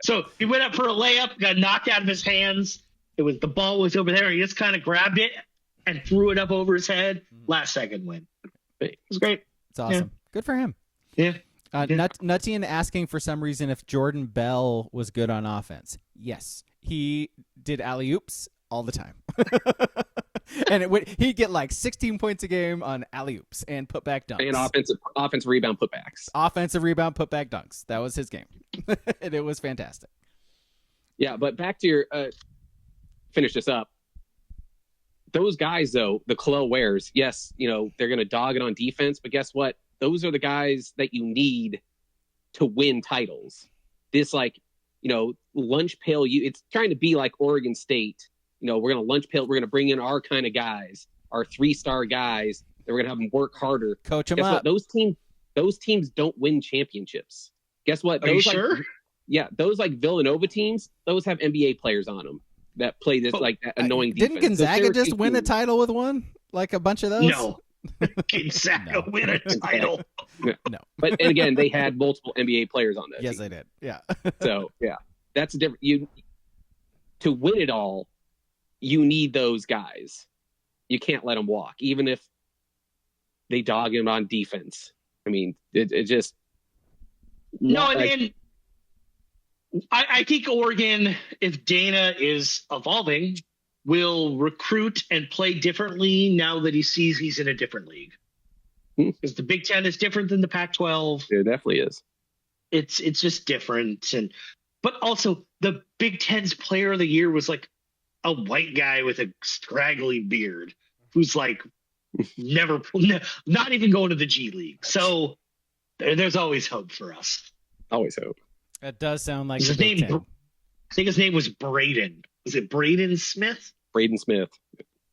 Speaker 4: So he went up for a layup, got knocked out of his hands. The ball was over there. He just kind of grabbed it and threw it up over his head. Last second win. It was great.
Speaker 2: It's awesome. Yeah. Good for him.
Speaker 4: Yeah.
Speaker 2: Nutian asking for some reason if Jordan Bell was good on offense. Yes, he did alley-oops all the time. And he'd get 16 points a game on alley-oops and putback dunks.
Speaker 3: And offensive rebound putbacks.
Speaker 2: Offensive rebound putback dunks. That was his game. And it was fantastic.
Speaker 3: Yeah, but back to your finish this up. Those guys, though, the Chloe Wares, yes, they're going to dog it on defense, but guess what? Those are the guys that you need to win titles. This, lunch pail, it's trying to be like Oregon State. We're going to lunch pail. We're going to bring in our kind of guys, our 3-star guys. That we're going to have them work harder.
Speaker 2: Coach them up.
Speaker 3: What? Those teams don't win championships. Guess what?
Speaker 4: Are you sure?
Speaker 3: Yeah, those Villanova teams, those have NBA players on them that play this annoying defense.
Speaker 2: Didn't Gonzaga just win a title with one? A bunch of those?
Speaker 4: No. Gonzaga win a title.
Speaker 2: No.
Speaker 3: But and again, they had multiple NBA players on that.
Speaker 2: Yes,
Speaker 3: team.
Speaker 2: they did. Yeah.
Speaker 3: So yeah, that's different. To win it all, you need those guys. You can't let them walk, even if they dog him on defense. I mean, it just
Speaker 4: no. And I think Oregon, if Dana is evolving, will recruit and play differently now that he sees he's in a different league. Because the Big Ten is different than the Pac-12.
Speaker 3: It definitely is.
Speaker 4: It's just different, but also the Big Ten's Player of the Year was a white guy with a scraggly beard who's never, not even going to the G League. So there's always hope for us.
Speaker 3: Always hope.
Speaker 2: That does sound like
Speaker 4: his name. I think his name was Braden. Was it Braden Smith?
Speaker 3: Braden Smith.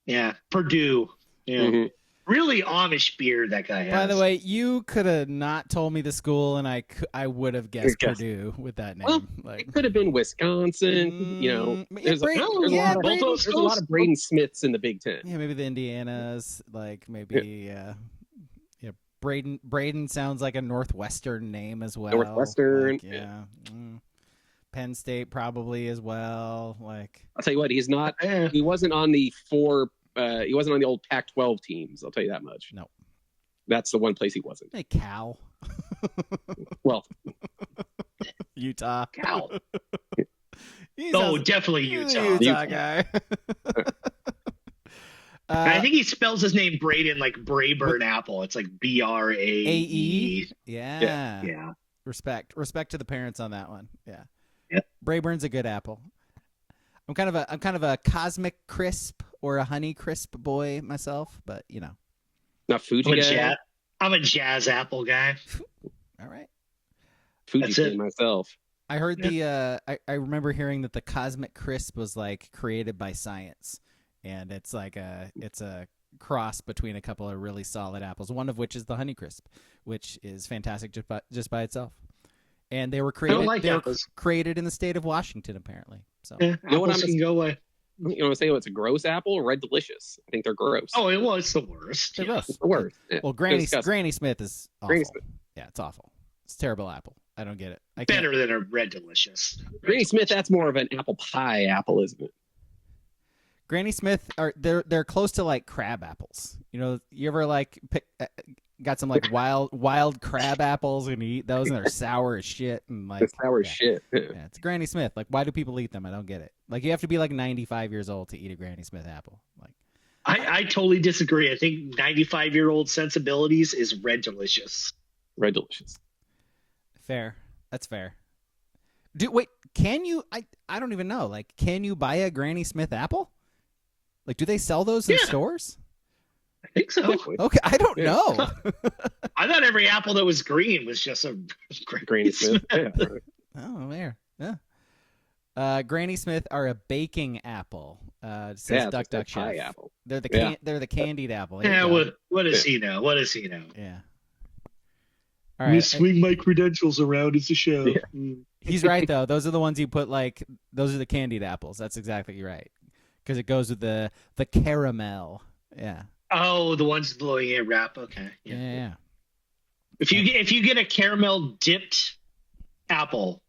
Speaker 4: Yeah, Purdue. Yeah.
Speaker 3: Mhm.
Speaker 4: Really Amish beard that guy has.
Speaker 2: By the way, you could have not told me the school, and I would have guessed
Speaker 3: Guess.
Speaker 2: Purdue with that name.
Speaker 3: Well,
Speaker 2: like,
Speaker 3: it could have been Wisconsin. There's a lot of Braden Smiths in the Big Ten.
Speaker 2: Yeah, maybe the Indianas. Like maybe, Braden sounds like a Northwestern name as well.
Speaker 3: Northwestern,
Speaker 2: like, yeah. Penn State probably as well. Like,
Speaker 3: I'll tell you what, he's not. He wasn't on the he wasn't on the old Pac-12 teams. I'll tell you that much.
Speaker 2: No,
Speaker 3: that's the one place he wasn't.
Speaker 2: Hey, Cal.
Speaker 3: Well,
Speaker 2: Utah.
Speaker 4: Cal.
Speaker 2: Oh,
Speaker 4: definitely Utah.
Speaker 2: Utah guy.
Speaker 4: I think he spells his name Braden like Brayburn Apple. It's like Brae.
Speaker 2: Yeah. Respect to the parents on that one. Yeah.
Speaker 4: Yep.
Speaker 2: Brayburn's a good apple. I'm kind of a cosmic crisp or a honey crisp boy myself, but
Speaker 3: not Fuji guy.
Speaker 4: I'm a jazz apple guy.
Speaker 2: All right.
Speaker 3: Fuji fan myself.
Speaker 2: I heard I remember hearing that the cosmic crisp was like created by science, and it's like it's a cross between a couple of really solid apples, one of which is the Honeycrisp, which is fantastic just by itself. And they were created in the state of Washington, apparently. So
Speaker 4: you know what can go away.
Speaker 3: You want to say it's a gross apple? Red Delicious. I think they're gross.
Speaker 4: Oh, it's the worst.
Speaker 2: They're gross.
Speaker 3: It's the worst. Yeah.
Speaker 2: Well, Granny Smith is awful.
Speaker 3: Granny Smith.
Speaker 2: Yeah, it's awful. It's a terrible apple. I don't get it.
Speaker 4: Better than a Red Delicious.
Speaker 3: Granny Smith, that's more of an apple pie apple, isn't it?
Speaker 2: Granny Smith they're close to like crab apples. You ever like got some like wild crab apples and you eat those and they're sour as shit and like
Speaker 3: sour as shit.
Speaker 2: Yeah, it's Granny Smith. Like, why do people eat them? I don't get it. Like, you have to be like 95 years old to eat a Granny Smith apple. Like,
Speaker 4: I totally disagree. I think 95-year-old sensibilities is Red Delicious.
Speaker 3: Red Delicious.
Speaker 2: Fair. That's fair. Wait, can you? I don't even know. Like, can you buy a Granny Smith apple? Like, do they sell those in stores?
Speaker 4: I think so.
Speaker 2: Okay, I don't know.
Speaker 4: I thought every apple that was green was just a
Speaker 3: Granny Smith.
Speaker 2: Oh, there. Yeah. Granny Smith are a baking apple. Says Duck Chef.
Speaker 3: Apple.
Speaker 2: They're the candied apple.
Speaker 4: Yeah. What does he know? What does he know?
Speaker 2: Yeah. All right.
Speaker 4: Swing my credentials around. It's a show. Yeah.
Speaker 2: He's right though. Those are the ones you put those are the candied apples. That's exactly right. Because it goes with the caramel. Yeah.
Speaker 4: Oh, the ones blowing a wrap. Okay.
Speaker 2: Yeah.
Speaker 4: If you get a caramel dipped apple,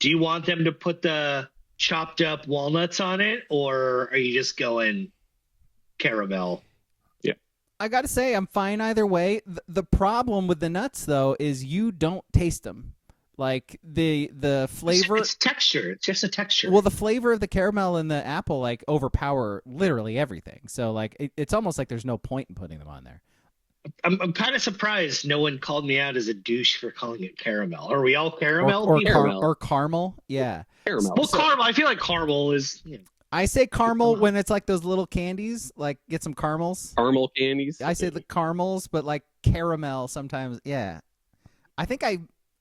Speaker 4: do you want them to put the chopped up walnuts on it, or are you just going caramel?
Speaker 3: Yeah.
Speaker 2: I got to say, I'm fine either way. The problem with the nuts, though, is you don't taste them. Like, the flavor...
Speaker 4: It's texture. It's just a texture.
Speaker 2: Well, the flavor of the caramel and the apple, like, overpower literally everything. So, like, it's almost like there's no point in putting them on there.
Speaker 4: I'm kind of surprised no one called me out as a douche for calling it caramel. Are we all caramel?
Speaker 2: Or caramel? Yeah.
Speaker 3: Caramel.
Speaker 4: Well, caramel. I feel like caramel is...
Speaker 2: I say caramel when it's like those little candies, like get some caramels.
Speaker 3: Caramel candies.
Speaker 2: I say the caramels, but like caramel sometimes. Yeah. I think I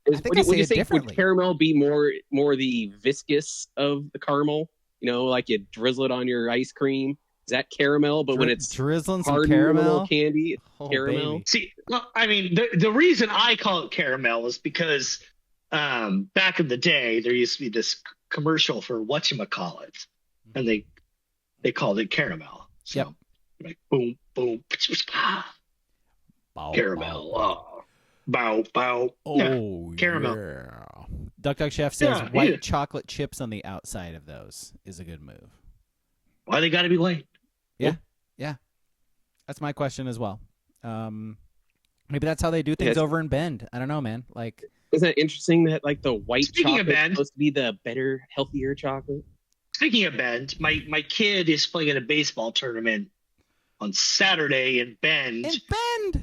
Speaker 2: say it differently.
Speaker 3: Would caramel be more the viscous of the caramel? Like you drizzle it on your ice cream. Is that caramel? But when it's
Speaker 2: drizzling some caramel
Speaker 3: candy, caramel.
Speaker 2: Baby.
Speaker 4: See, well, I mean, the reason I call it caramel is because back in the day there used to be this commercial for whatchamacallit, and they called it caramel. So, like boom, boom,
Speaker 2: bow,
Speaker 4: caramel.
Speaker 2: bow.
Speaker 4: Bow, bow.
Speaker 2: Oh,
Speaker 4: caramel.
Speaker 2: Yeah. Duck Chef says white chocolate chips on the outside of those is a good move.
Speaker 4: Why they got to be white?
Speaker 2: Yeah. That's my question as well. Maybe that's how they do things over in Bend. I don't know, man. Like,
Speaker 3: isn't that interesting that like the white chocolate is
Speaker 4: Bend,
Speaker 3: supposed to be the better, healthier chocolate?
Speaker 4: Speaking of Bend, my kid is playing in a baseball tournament on Saturday in Bend.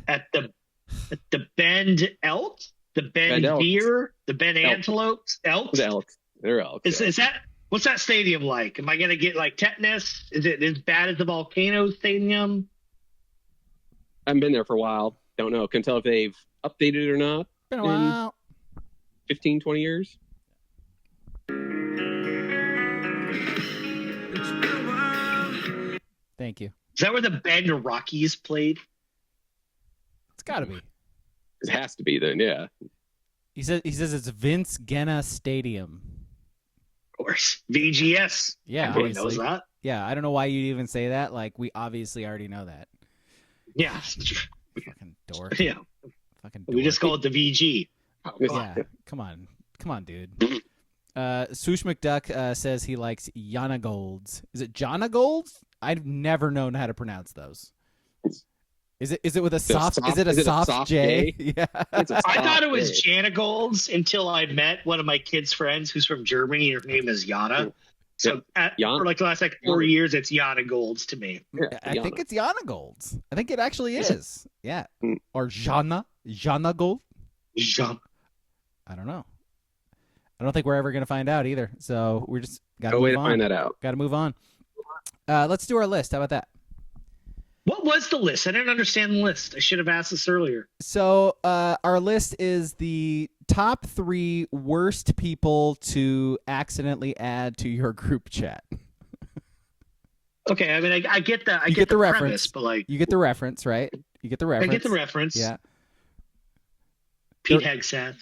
Speaker 4: At the Bend Elk, the Bend Deer, the Bend Antelopes, Elks.
Speaker 3: The Elks. They're Elks.
Speaker 4: Is that what's that stadium like? Am I gonna get like tetanus? Is it as bad as the Volcano Stadium?
Speaker 3: I haven't been there for a while. Don't know. Can tell if they've updated it or not.
Speaker 2: Been a while.
Speaker 3: 15, 20 years.
Speaker 2: Thank you.
Speaker 4: Is that where the Bend Rockies played?
Speaker 2: It's got to be.
Speaker 3: It has to be then, yeah.
Speaker 2: He says it's Vince Genna Stadium.
Speaker 4: Of course. VGS.
Speaker 2: Yeah,
Speaker 4: Everyone
Speaker 2: obviously.
Speaker 4: knows that.
Speaker 2: Yeah, I don't know why you'd even say that. Like, we obviously already know that.
Speaker 4: Yeah.
Speaker 2: Fucking dork.
Speaker 4: Yeah.
Speaker 2: Fucking dork.
Speaker 4: We just call it the VG.
Speaker 2: Yeah, come on, dude. Swoosh McDuck says he likes Yana Golds. Is it Jana Golds? I've never known how to pronounce those. Is it with a soft? Is it a soft J? Yeah.
Speaker 4: I thought it was Jana Golds until I met one of my kids' friends who's from Germany. Her name is Yana. So for like the last 4 years, it's Yana Golds to me.
Speaker 3: Yeah,
Speaker 2: I think it's Yana Golds. I think it actually is. Yeah. Or Jana Gold.
Speaker 4: Jean.
Speaker 2: I don't know. I don't think we're ever going to find out either. So we're just got to
Speaker 3: No
Speaker 2: move
Speaker 3: way to
Speaker 2: on.
Speaker 3: find that out.
Speaker 2: Got to move on. Let's do our list. How about that?
Speaker 4: What was the list? I didn't understand the list. I should have asked this earlier.
Speaker 2: So our list is the top 3 worst people to accidentally add to your group chat.
Speaker 4: Okay, I mean, I get that. I
Speaker 2: get the reference,
Speaker 4: premise, but like
Speaker 2: you get the reference, right? You get the reference.
Speaker 4: I get the reference.
Speaker 2: Yeah.
Speaker 4: Pete Hegseth,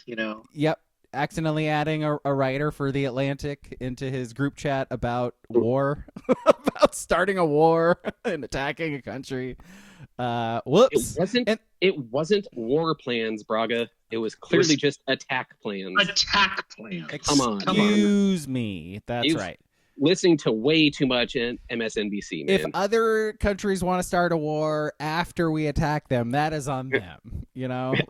Speaker 2: Yep. Accidentally adding a writer for The Atlantic into his group chat about war, about starting a war and attacking a country. Whoops.
Speaker 3: It wasn't war plans, Braga. It was clearly just attack plans.
Speaker 4: Attack plans.
Speaker 3: Come on.
Speaker 2: Excuse me. That's right.
Speaker 3: Listening to way too much in MSNBC, man.
Speaker 2: If other countries want to start a war after we attack them, that is on them.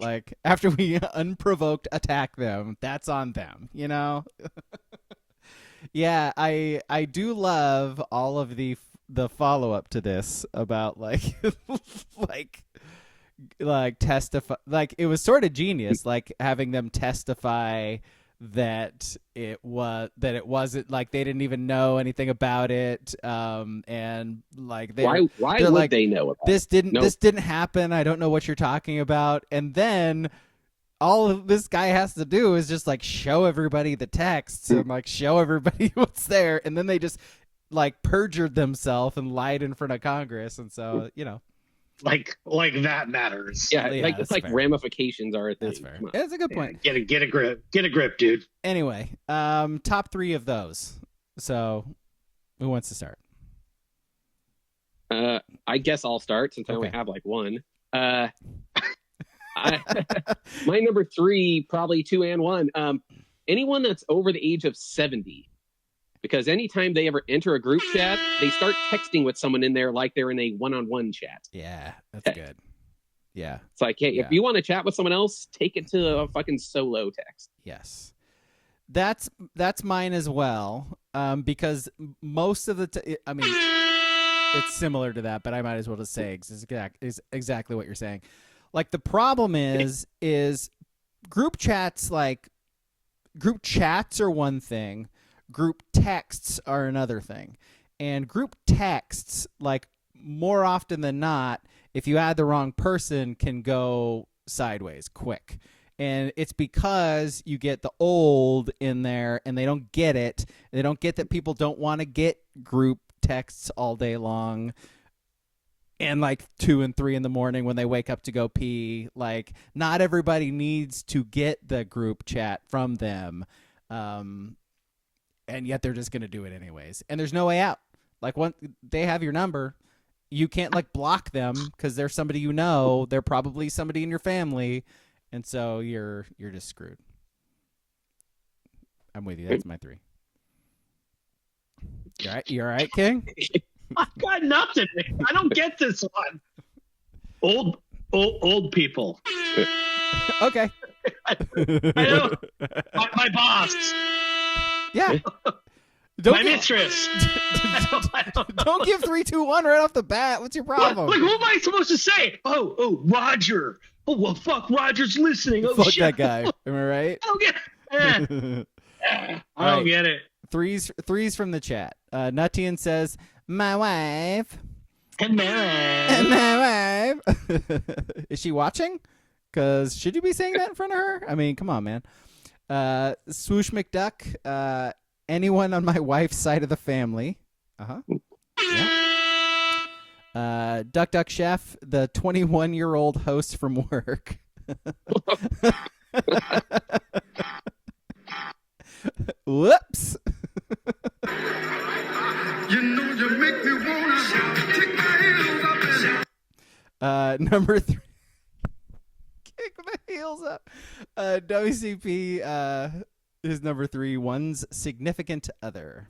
Speaker 2: Like after we unprovoked attack them, that's on them. Yeah, I do love all of the follow up to this about like testify. Like it was sort of genius, like having them testify that it wasn't like they didn't even know anything about it, and like
Speaker 3: why would
Speaker 2: like,
Speaker 3: they know about
Speaker 2: this didn't happen, I don't know what you're talking about. And then all this guy has to do is just like show everybody the texts and like show everybody what's there, and then they just like perjured themselves and lied in front of Congress. And so
Speaker 4: like that matters.
Speaker 3: Yeah,
Speaker 2: yeah,
Speaker 3: it's like
Speaker 2: fair.
Speaker 3: Ramifications are a thing.
Speaker 2: That's fair. That's a good point.
Speaker 4: Get a grip, dude.
Speaker 2: Anyway, top 3 of those. So, who wants to start?
Speaker 3: I guess I'll start since I only have like one. My number 3, probably 2 and 1. Anyone that's over the age of 70. Because anytime they ever enter a group chat, they start texting with someone in there like they're in a one-on-one chat.
Speaker 2: Yeah, that's good. Yeah.
Speaker 3: It's like, hey, if you want to chat with someone else, take it to a fucking solo text.
Speaker 2: Yes. That's mine as well, because most of the I mean, it's similar to that, but I might as well just say is exactly what you're saying. Like the problem is group chats are one thing. Group texts are another thing. And group texts, like more often than not, if you add the wrong person, can go sideways quick. And it's because you get the old in there and they don't get it. They don't get that people don't want to get group texts all day long. And like 2 and 3 in the morning when they wake up to go pee. Like not everybody needs to get the group chat from them. And yet they're just going to do it anyways. And there's no way out. Like once they have your number, you can't like block them because they're somebody you know. They're probably somebody in your family. And so you're just screwed. I'm with you. That's my 3. You all right, King?
Speaker 4: I've got nothing. I don't get this one. Old people.
Speaker 2: Okay.
Speaker 4: I know. My boss.
Speaker 2: Yeah.
Speaker 4: My mistress.
Speaker 2: Don't give 3, 2, 1 right off the bat. What's your problem?
Speaker 4: Like, who am I supposed to say? Oh, Roger. Oh, well, fuck, Roger's listening. Oh,
Speaker 2: fuck
Speaker 4: shit.
Speaker 2: that guy. Am I right?
Speaker 4: I don't get it. I don't get it.
Speaker 2: Threes from the chat. Nutian says, my wife.
Speaker 4: And
Speaker 2: my wife. Is she watching? Because should you be saying that in front of her? I mean, come on, man. Swoosh McDuck. Anyone on my wife's side of the family. Yeah. Duck Duck Chef, the 21-year-old host from work. Whoops.
Speaker 1: You know you make me wanna take my heels up and
Speaker 2: Number 3. Kick my heels up. WCP is number 3. One's significant other.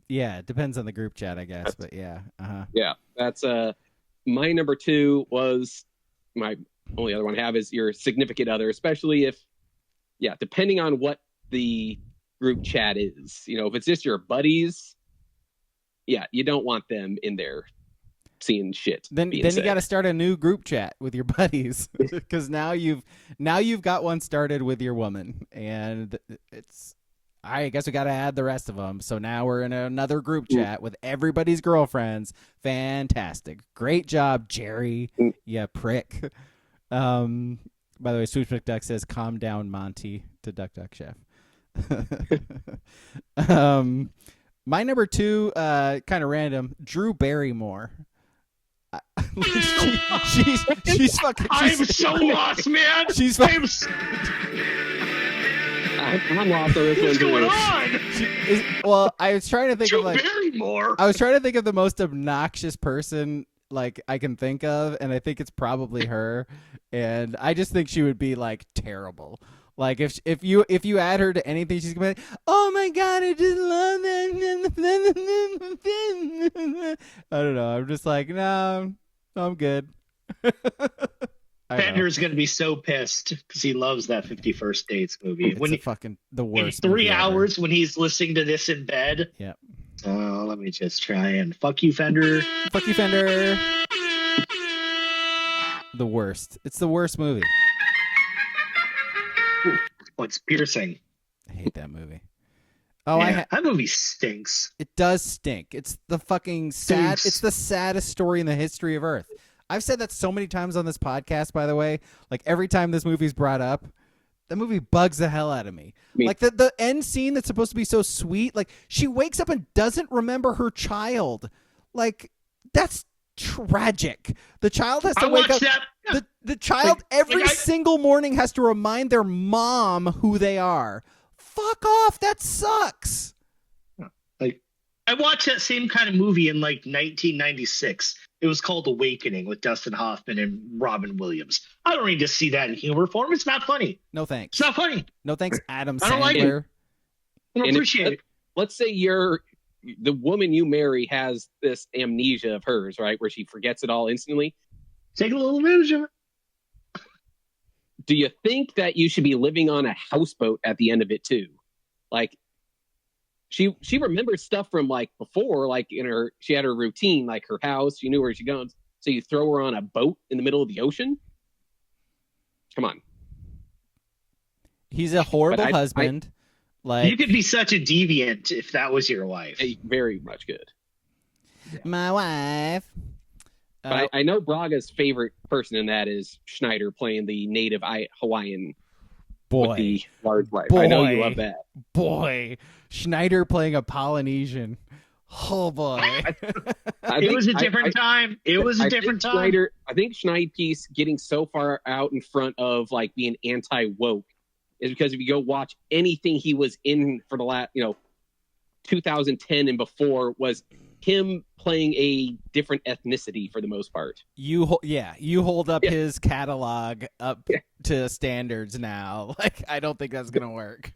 Speaker 2: Yeah, it depends on the group chat, I guess, but yeah.
Speaker 3: Yeah, that's my number 2 was my only other one I have is your significant other, especially if, depending on what the group chat is. You know, if it's just your buddies, you don't want them in there seeing shit.
Speaker 2: Then you got to start a new group chat with your buddies because now you've got one started with your woman, and it's. I guess we got to add the rest of them. So now we're in another group chat with everybody's girlfriends. Fantastic. Great job, Jerry. Yeah, prick. By the way, Swoosh McDuck says, calm down, Monty, to Duck Duck Chef. My number 2, kind of random, Drew Barrymore. She's fucking.
Speaker 4: I'm so lost, man.
Speaker 2: She's
Speaker 3: I'm lost on this one.
Speaker 4: What's going on?
Speaker 2: Well, I was trying to think
Speaker 4: Drew
Speaker 2: of
Speaker 4: Barrymore.
Speaker 2: I was trying to think of the most obnoxious person like I can think of, and I think it's probably her. And I just think she would be like terrible. Like if you add her to anything, she's gonna be like, oh my god, I just love that. I don't know. I'm just like, no, I'm good.
Speaker 4: Bender's going to be so pissed because he loves that 51st Dates movie.
Speaker 2: It's fucking the worst.
Speaker 4: In 3 hours when he's listening to this in bed.
Speaker 2: Yeah.
Speaker 4: Oh, let me just try and fuck you, Fender.
Speaker 2: Fuck you, Fender. The worst. It's the worst movie.
Speaker 4: What's piercing?
Speaker 2: I hate that movie. Oh,
Speaker 4: yeah, that movie stinks.
Speaker 2: It does stink. It's the fucking sad. It's the saddest story in the history of Earth. I've said that so many times on this podcast, by the way. Like, every time this movie's brought up, the movie bugs the hell out of me. Like, the end scene that's supposed to be so sweet, like, she wakes up and doesn't remember her child. Like, that's tragic. The child has to wake up. Yeah. The child every single morning has to remind their mom who they are. Fuck off. That sucks.
Speaker 4: Like, I watched that same kind of movie in, like, 1996. It was called Awakening with Dustin Hoffman and Robin Williams. I don't need to see that in humor form. It's not funny.
Speaker 2: No thanks.
Speaker 4: It's not funny.
Speaker 2: No thanks, Adam Sandler.
Speaker 4: I don't like it. I don't appreciate it.
Speaker 3: Let's say the woman you marry has this amnesia of hers, right, where she forgets it all instantly.
Speaker 4: Take a little advantage of it.
Speaker 3: Do you think that you should be living on a houseboat at the end of it too? Like, she remembers stuff from like before, like she had her routine, like her house, she knew where she goes. So you throw her on a boat in the middle of the ocean? Come on.
Speaker 2: He's a horrible husband. Like,
Speaker 4: you could be such a deviant if that was your wife.
Speaker 3: Very much good.
Speaker 2: My wife.
Speaker 3: But I know Braga's favorite person in that is Schneider playing the native Hawaiian with the large wife. I know you love that.
Speaker 2: Boy, Schneider playing a Polynesian. Oh boy.
Speaker 4: It was a different time. It was a different time.
Speaker 3: I think Schneidpiece getting so far out in front of like being anti-woke is because if you go watch anything he was in for the last, 2010 and before was him playing a different ethnicity for the most part.
Speaker 2: You hold up his catalog up to standards now. Like, I don't think that's gonna work.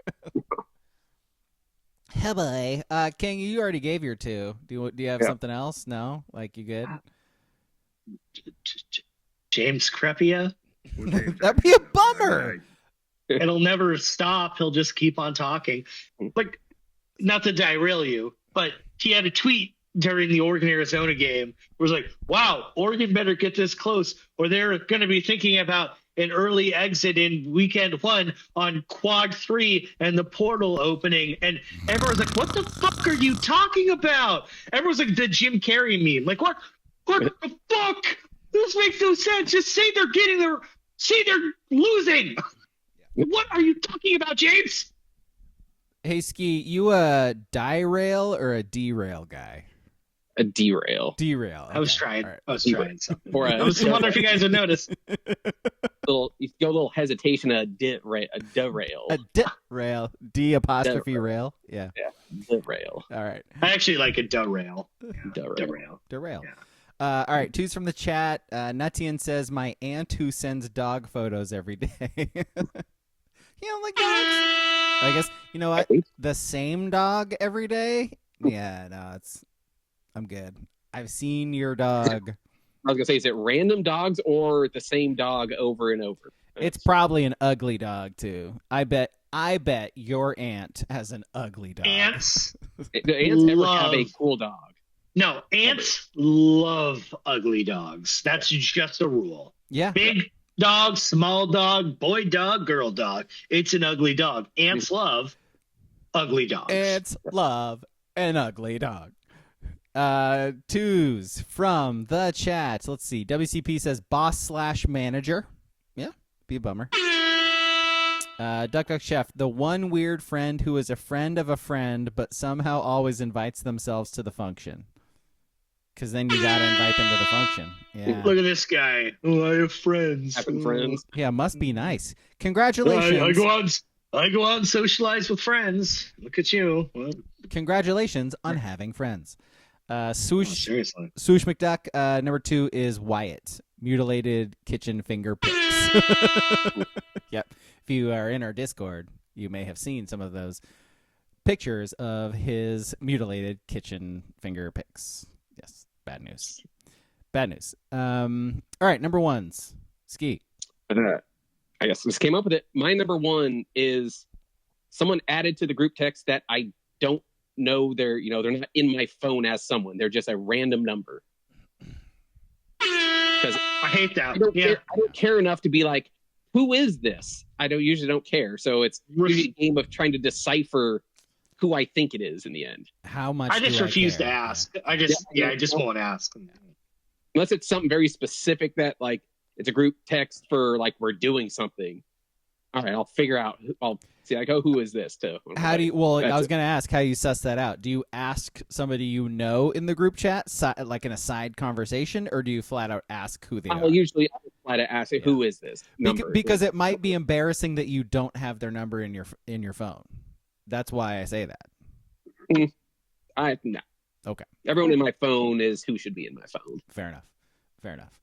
Speaker 2: Hey boy, King, you already gave your 2. Do you have something else? No, like you good?
Speaker 4: James Crepea.
Speaker 2: That'd be a bummer.
Speaker 4: It'll never stop. He'll just keep on talking. Like, not to derail you, but he had a tweet during the Oregon-Arizona game. It was like, wow, Oregon better get this close or they're going to be thinking about an early exit in weekend 1 on quad 3 and the portal opening. And everyone's like, what the fuck are you talking about? Everyone's like the Jim Carrey meme. Like, what the fuck? This makes no sense. Just say they're losing. What are you talking about, James?
Speaker 2: Hey, Ski, you a die rail or a derail guy?
Speaker 3: A derail.
Speaker 2: Derail. Okay.
Speaker 4: I was trying.
Speaker 2: All right.
Speaker 4: I was trying something.
Speaker 3: For
Speaker 4: I was wondering if you guys would notice.
Speaker 3: You go a little hesitation, a derail.
Speaker 2: A derail. D apostrophe rail. Yeah.
Speaker 3: Derail.
Speaker 2: All right.
Speaker 4: I actually like a derail.
Speaker 3: Derail.
Speaker 2: Derail.
Speaker 4: Yeah.
Speaker 2: All right. Two's from the chat. Nutian says, my aunt who sends dog photos every day. You don't like dogs? I guess, you know what? The same dog every day? Yeah, no, I'm good. I've seen your dog.
Speaker 3: I was going to say, is it random dogs or the same dog over and over?
Speaker 2: It's probably an ugly dog, too. I bet your aunt has an ugly dog.
Speaker 4: Ants.
Speaker 3: Do ants ever have a cool dog?
Speaker 4: No, ants love ugly dogs. That's just a rule.
Speaker 2: Yeah.
Speaker 4: Big dog, small dog, boy dog, girl dog. It's an ugly dog. Ants love ugly dogs.
Speaker 2: Ants love an ugly dog. Twos from the chat. Let's see. WCP says boss/manager. Yeah, be a bummer. Duck Chef, the one weird friend who is a friend of a friend, but somehow always invites themselves to the function. Because then you gotta invite them to the function. Yeah.
Speaker 4: Look at this guy. Oh, I have friends.
Speaker 3: Having friends.
Speaker 2: Yeah, must be nice. Congratulations.
Speaker 4: I go out and socialize with friends. Look at you. Well,
Speaker 2: Congratulations on having friends. Swoosh
Speaker 4: seriously.
Speaker 2: Swoosh McDuck. Number 2 is Wyatt. Mutilated kitchen finger pics. Yep. If you are in our Discord, you may have seen some of those pictures of his mutilated kitchen finger pics. Yes. Bad news. Bad news. All right. Number 1s. Ski.
Speaker 3: I guess this came up with it. My number 1 is someone added to the group text that I don't know. They're not in my phone as someone. They're just a random number. Because
Speaker 4: I hate that.
Speaker 3: I don't care enough to be like, who is this? I usually don't care. So it's usually a game of trying to decipher who I think it is in the end.
Speaker 2: How much?
Speaker 4: I just refuse
Speaker 2: care?
Speaker 4: to ask. I just won't ask.
Speaker 3: Unless it's something very specific that like it's a group text for like we're doing something. All right, I'll figure out. I'll see. I go, who is this? To
Speaker 2: how do you? Well, I was going to ask how you suss that out. Do you ask somebody you know in the group chat, like in a side conversation, or do you flat out ask who they are?
Speaker 3: Usually I flat out ask, who is this number?
Speaker 2: Because it might be embarrassing that you don't have their number in your phone. That's why I say that.
Speaker 3: No.
Speaker 2: Okay.
Speaker 3: Everyone in my phone is who should be in my phone.
Speaker 2: Fair enough.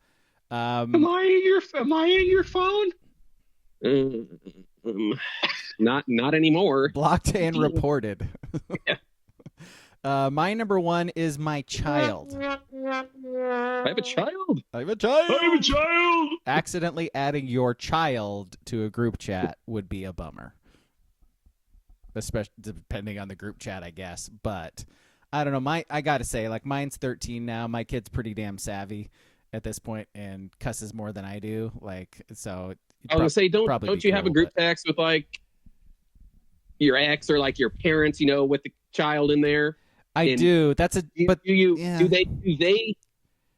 Speaker 4: Am I in your phone?
Speaker 3: Not anymore.
Speaker 2: Blocked and reported.
Speaker 3: Yeah.
Speaker 2: My number 1 is my child.
Speaker 3: I have a child.
Speaker 2: Accidentally adding your child to a group chat would be a bummer. Especially depending on the group chat, I guess. But I don't know. I got to say, like, mine's 13 now. My kid's pretty damn savvy at this point and cusses more than I do. Like, so.
Speaker 3: I was gonna say, don't you have a group text with like your ex or like your parents, with the child in there?
Speaker 2: I do. That's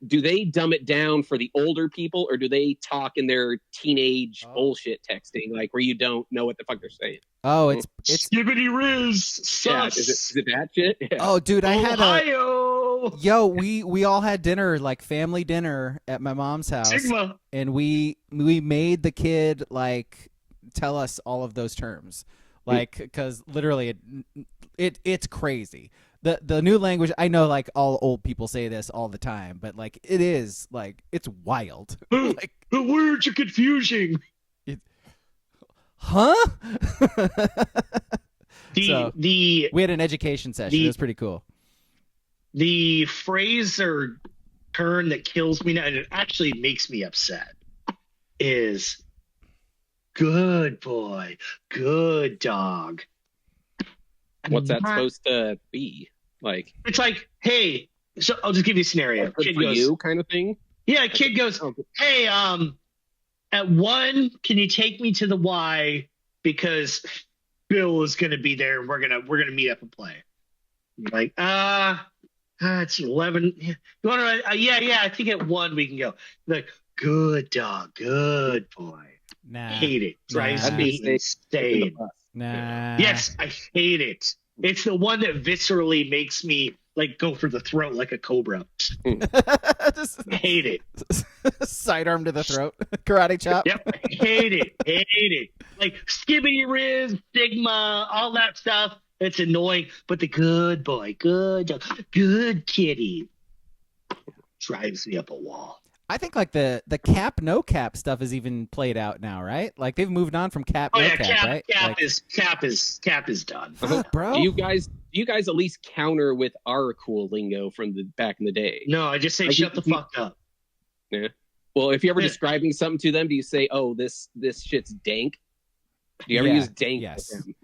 Speaker 3: do they dumb it down for the older people, or do they talk in their teenage bullshit texting, like where you don't know what the fuck they're saying?
Speaker 2: Oh, it's
Speaker 4: Skibbity Riz. Sus.
Speaker 3: Yeah, is it that shit? Yeah.
Speaker 2: Oh, dude, I had we all had dinner, like family dinner at my mom's house.
Speaker 4: Sigma.
Speaker 2: And we made the kid like tell us all of those terms. Like, because literally it's crazy. The new language, I know, like all old people say this all the time, but like it is like it's wild. Like,
Speaker 4: the words are confusing.
Speaker 2: Huh?
Speaker 4: We
Speaker 2: had an education session. It was pretty cool.
Speaker 4: The phrase or turn that kills me now, and it actually makes me upset, is good boy, good dog.
Speaker 3: What's that supposed to be? Like,
Speaker 4: it's like, hey, so I'll just give you a scenario.
Speaker 3: Kid for goes, you kind of thing?
Speaker 4: Yeah, kid goes, hey, at 1, can you take me to the Y because Bill is going to be there and we're gonna meet up and play. I'm like, it's 11. You want to? Yeah. I think at 1 we can go. Like, good dog, good boy.
Speaker 2: Nah,
Speaker 4: hate it. Drives me insane.
Speaker 2: Nah.
Speaker 4: Yes, I hate it. It's the one that viscerally makes me like go for the throat like a cobra.
Speaker 2: Just
Speaker 4: Hate it.
Speaker 2: sidearm to the throat, karate chop.
Speaker 4: Yep, hate it. Like skibidi riz, stigma, all that stuff. It's annoying, but the good boy, good kitty drives me up a wall.
Speaker 2: I think like the cap no cap stuff is even played out now, right? Like they've moved on from cap
Speaker 4: Oh
Speaker 2: no
Speaker 4: yeah,
Speaker 2: cap, right?
Speaker 4: cap is done.
Speaker 2: Fuck, bro.
Speaker 3: Do you guys at least counter with our cool lingo from the back in the day?
Speaker 4: No, I just say
Speaker 3: Like,
Speaker 4: shut the fuck up.
Speaker 3: Yeah. Well, if you're ever
Speaker 4: Yeah.
Speaker 3: describing something to them, do you say, "Oh, this shit's dank"? Do you ever
Speaker 2: Yeah,
Speaker 3: use dank?
Speaker 2: yes.
Speaker 3: with them?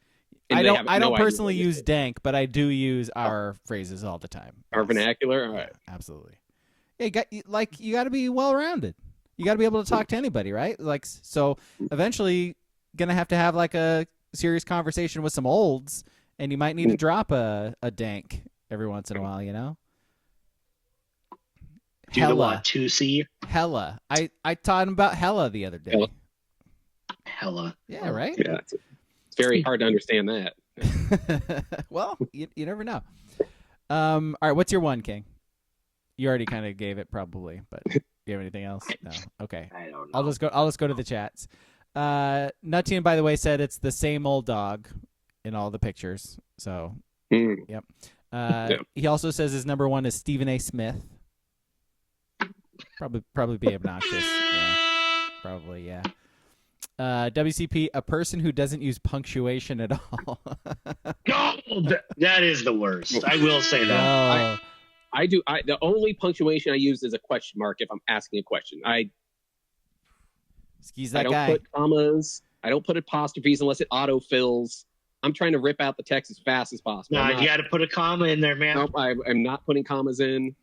Speaker 3: And
Speaker 2: I
Speaker 3: they
Speaker 2: don't.
Speaker 3: have
Speaker 2: I
Speaker 3: no
Speaker 2: don't
Speaker 3: idea
Speaker 2: personally
Speaker 3: what it
Speaker 2: use
Speaker 3: is.
Speaker 2: dank, but I do use our phrases all the time.
Speaker 3: Our
Speaker 2: Yes.
Speaker 3: vernacular. All right.
Speaker 2: Yeah, absolutely. Yeah, you got to be well rounded. You got to be able to talk to anybody, right? Like, so eventually, gonna have to have like a serious conversation with some olds, and you might need to drop a dank every once in a while. You know.
Speaker 4: Do the what? 2C?
Speaker 2: Hella. I taught him about hella the other day.
Speaker 3: Hella.
Speaker 4: Hella.
Speaker 2: Yeah, right.
Speaker 3: Yeah, it's very hard to understand that.
Speaker 2: Well, you never know. All right, what's your one, King? You already kind of gave it probably, but do you have anything else? No. Okay.
Speaker 4: I don't know.
Speaker 2: I'll just go to the chats. Nuttian, by the way, said it's the same old dog in all the pictures. So, yep. He also says his number one is Stephen A. Smith. Probably be obnoxious. Yeah. Probably, yeah. WCP, a person who doesn't use punctuation at all.
Speaker 4: God, that is the worst. I will say that.
Speaker 2: No.
Speaker 3: I do. The only punctuation I use is a question mark if I'm asking a question.
Speaker 2: He's
Speaker 3: I
Speaker 2: that
Speaker 3: don't
Speaker 2: guy.
Speaker 3: put commas. I don't put apostrophes unless it autofills. I'm trying to rip out the text as fast as possible.
Speaker 4: Nah, you got to put a comma in there, man.
Speaker 3: Nope, I'm not putting commas in.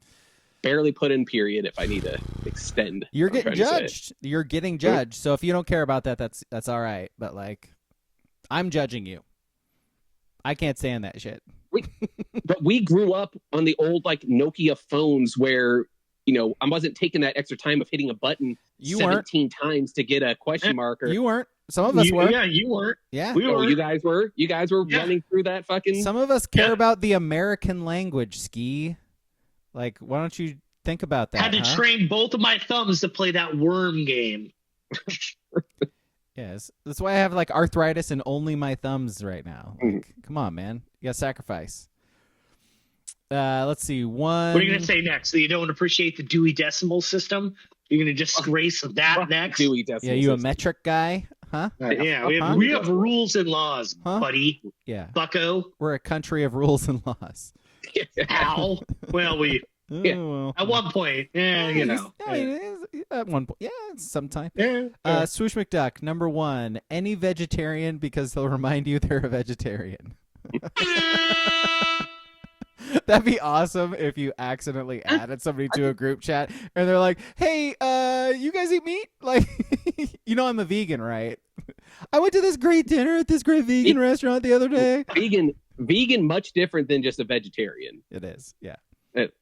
Speaker 3: Barely put in period if I need to extend.
Speaker 2: You're
Speaker 3: what I'm
Speaker 2: getting
Speaker 3: trying to say.
Speaker 2: judged. You're getting judged. So if you don't care about that, that's all right. But like, I'm judging you. I can't stand that shit.
Speaker 3: But we grew up on the old like Nokia phones where I wasn't taking that extra time of hitting a button
Speaker 2: You
Speaker 3: 17 times to get a question mark. Or
Speaker 2: You weren't. Some of us were.
Speaker 4: Yeah, you weren't.
Speaker 2: Yeah.
Speaker 4: We were.
Speaker 3: you guys were. You guys were
Speaker 4: Yeah.
Speaker 3: running through that fucking.
Speaker 2: Some of us care
Speaker 4: Yeah.
Speaker 2: about the American language, Ski. Like, why don't you think about that?
Speaker 4: Had to
Speaker 2: huh?
Speaker 4: train both of my thumbs to play that worm game.
Speaker 2: Yes. That's why I have like arthritis in only my thumbs right now.
Speaker 3: Mm-hmm.
Speaker 2: Like, come on, man. You got to sacrifice. Let's see. One.
Speaker 4: What are you going to say next? So you don't appreciate the Dewey Decimal System? You're going to disgrace that next?
Speaker 3: Dewey Decimal
Speaker 2: Yeah, you a
Speaker 3: System.
Speaker 2: metric guy? Huh?
Speaker 4: Yeah, we have,
Speaker 2: Huh?
Speaker 4: we have rules and laws,
Speaker 2: Huh?
Speaker 4: buddy.
Speaker 2: Yeah.
Speaker 4: Bucko.
Speaker 2: We're a country of rules and laws.
Speaker 4: Al. Well, we
Speaker 3: Yeah.
Speaker 2: Oh, well.
Speaker 4: at one point, you know.
Speaker 2: Yeah, it is at one point. Yeah, sometime.
Speaker 4: Yeah.
Speaker 2: Swoosh McDuck, number one. Any vegetarian because they'll remind you they're a vegetarian. That'd be awesome if you accidentally added somebody to a group chat and they're like, "Hey, you guys eat meat? Like, I'm a vegan, right? I went to this great dinner at this great vegan restaurant the other day."
Speaker 3: Vegan, much different than just a vegetarian.
Speaker 2: It is, yeah.
Speaker 3: It-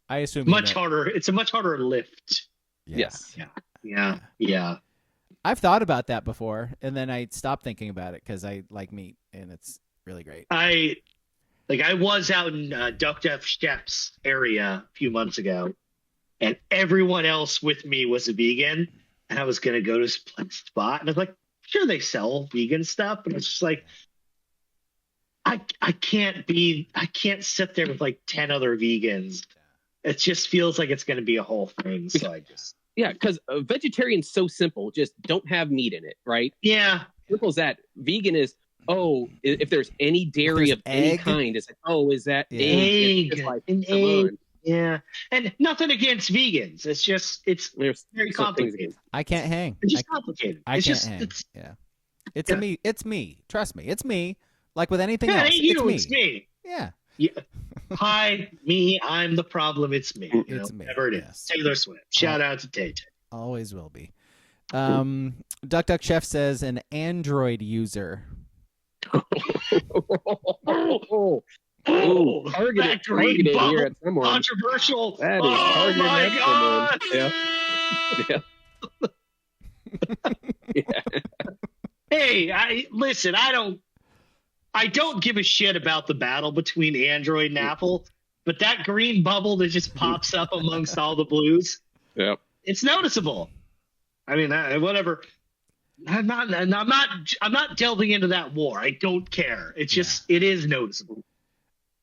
Speaker 2: I assume
Speaker 4: Much harder. It's a much harder lift.
Speaker 2: Yeah.
Speaker 3: Yes.
Speaker 4: Yeah.
Speaker 2: I've thought about that before, and then I stopped thinking about it because I like meat, and it's really great.
Speaker 4: I was out in Duck Duck Steps area a few months ago, and everyone else with me was a vegan, and I was going to go to this spot, and I was like, sure, they sell vegan stuff, but it's just like, I can't sit there with like 10 other vegans. It just feels like it's going to be a whole thing. So I just,
Speaker 3: Yeah, because vegetarian's so simple. Just don't have meat in it, right?
Speaker 4: yeah.
Speaker 3: Simple as that. Vegan is, if there's any dairy
Speaker 2: There's
Speaker 3: of any
Speaker 2: egg.
Speaker 3: kind, it's like, is that
Speaker 2: Yeah.
Speaker 3: egg? It's
Speaker 4: Egg,
Speaker 3: just like,
Speaker 4: an
Speaker 3: come
Speaker 4: egg.
Speaker 3: on.
Speaker 4: Yeah. And nothing against vegans. It's just, it's
Speaker 3: There's
Speaker 4: very
Speaker 3: some things
Speaker 4: complicated.
Speaker 3: against-
Speaker 2: I can't hang.
Speaker 4: It's just complicated.
Speaker 2: I
Speaker 4: It's
Speaker 2: can't
Speaker 4: just,
Speaker 2: hang.
Speaker 4: it's,
Speaker 2: Yeah. It's
Speaker 4: Yeah.
Speaker 2: me. It's me. Trust me. It's me. Like with anything
Speaker 4: yeah, it
Speaker 2: else.
Speaker 4: ain't you,
Speaker 2: it's
Speaker 4: it's me.
Speaker 2: Yeah.
Speaker 4: Yeah. Hi, me. I'm the problem. It's me.
Speaker 2: It's me,
Speaker 4: Whatever it is.
Speaker 2: yes.
Speaker 4: Taylor Swift. Shout out to Tay Tay.
Speaker 2: Always will be. Duck Duck Chef says an Android user.
Speaker 3: Oh, targeted
Speaker 4: Factory
Speaker 3: here
Speaker 4: bubble.
Speaker 3: at someone.
Speaker 4: Controversial.
Speaker 3: That is
Speaker 4: Oh
Speaker 3: targeted
Speaker 4: my
Speaker 3: at
Speaker 4: god.
Speaker 3: someone. Yeah. Yeah.
Speaker 4: Hey, I I don't give a shit about the battle between Android and Apple, but that green bubble that just pops up amongst all the blues,
Speaker 3: Yep.
Speaker 4: it's noticeable. I mean, whatever. I'm not delving into that war. I don't care. It's just it is noticeable.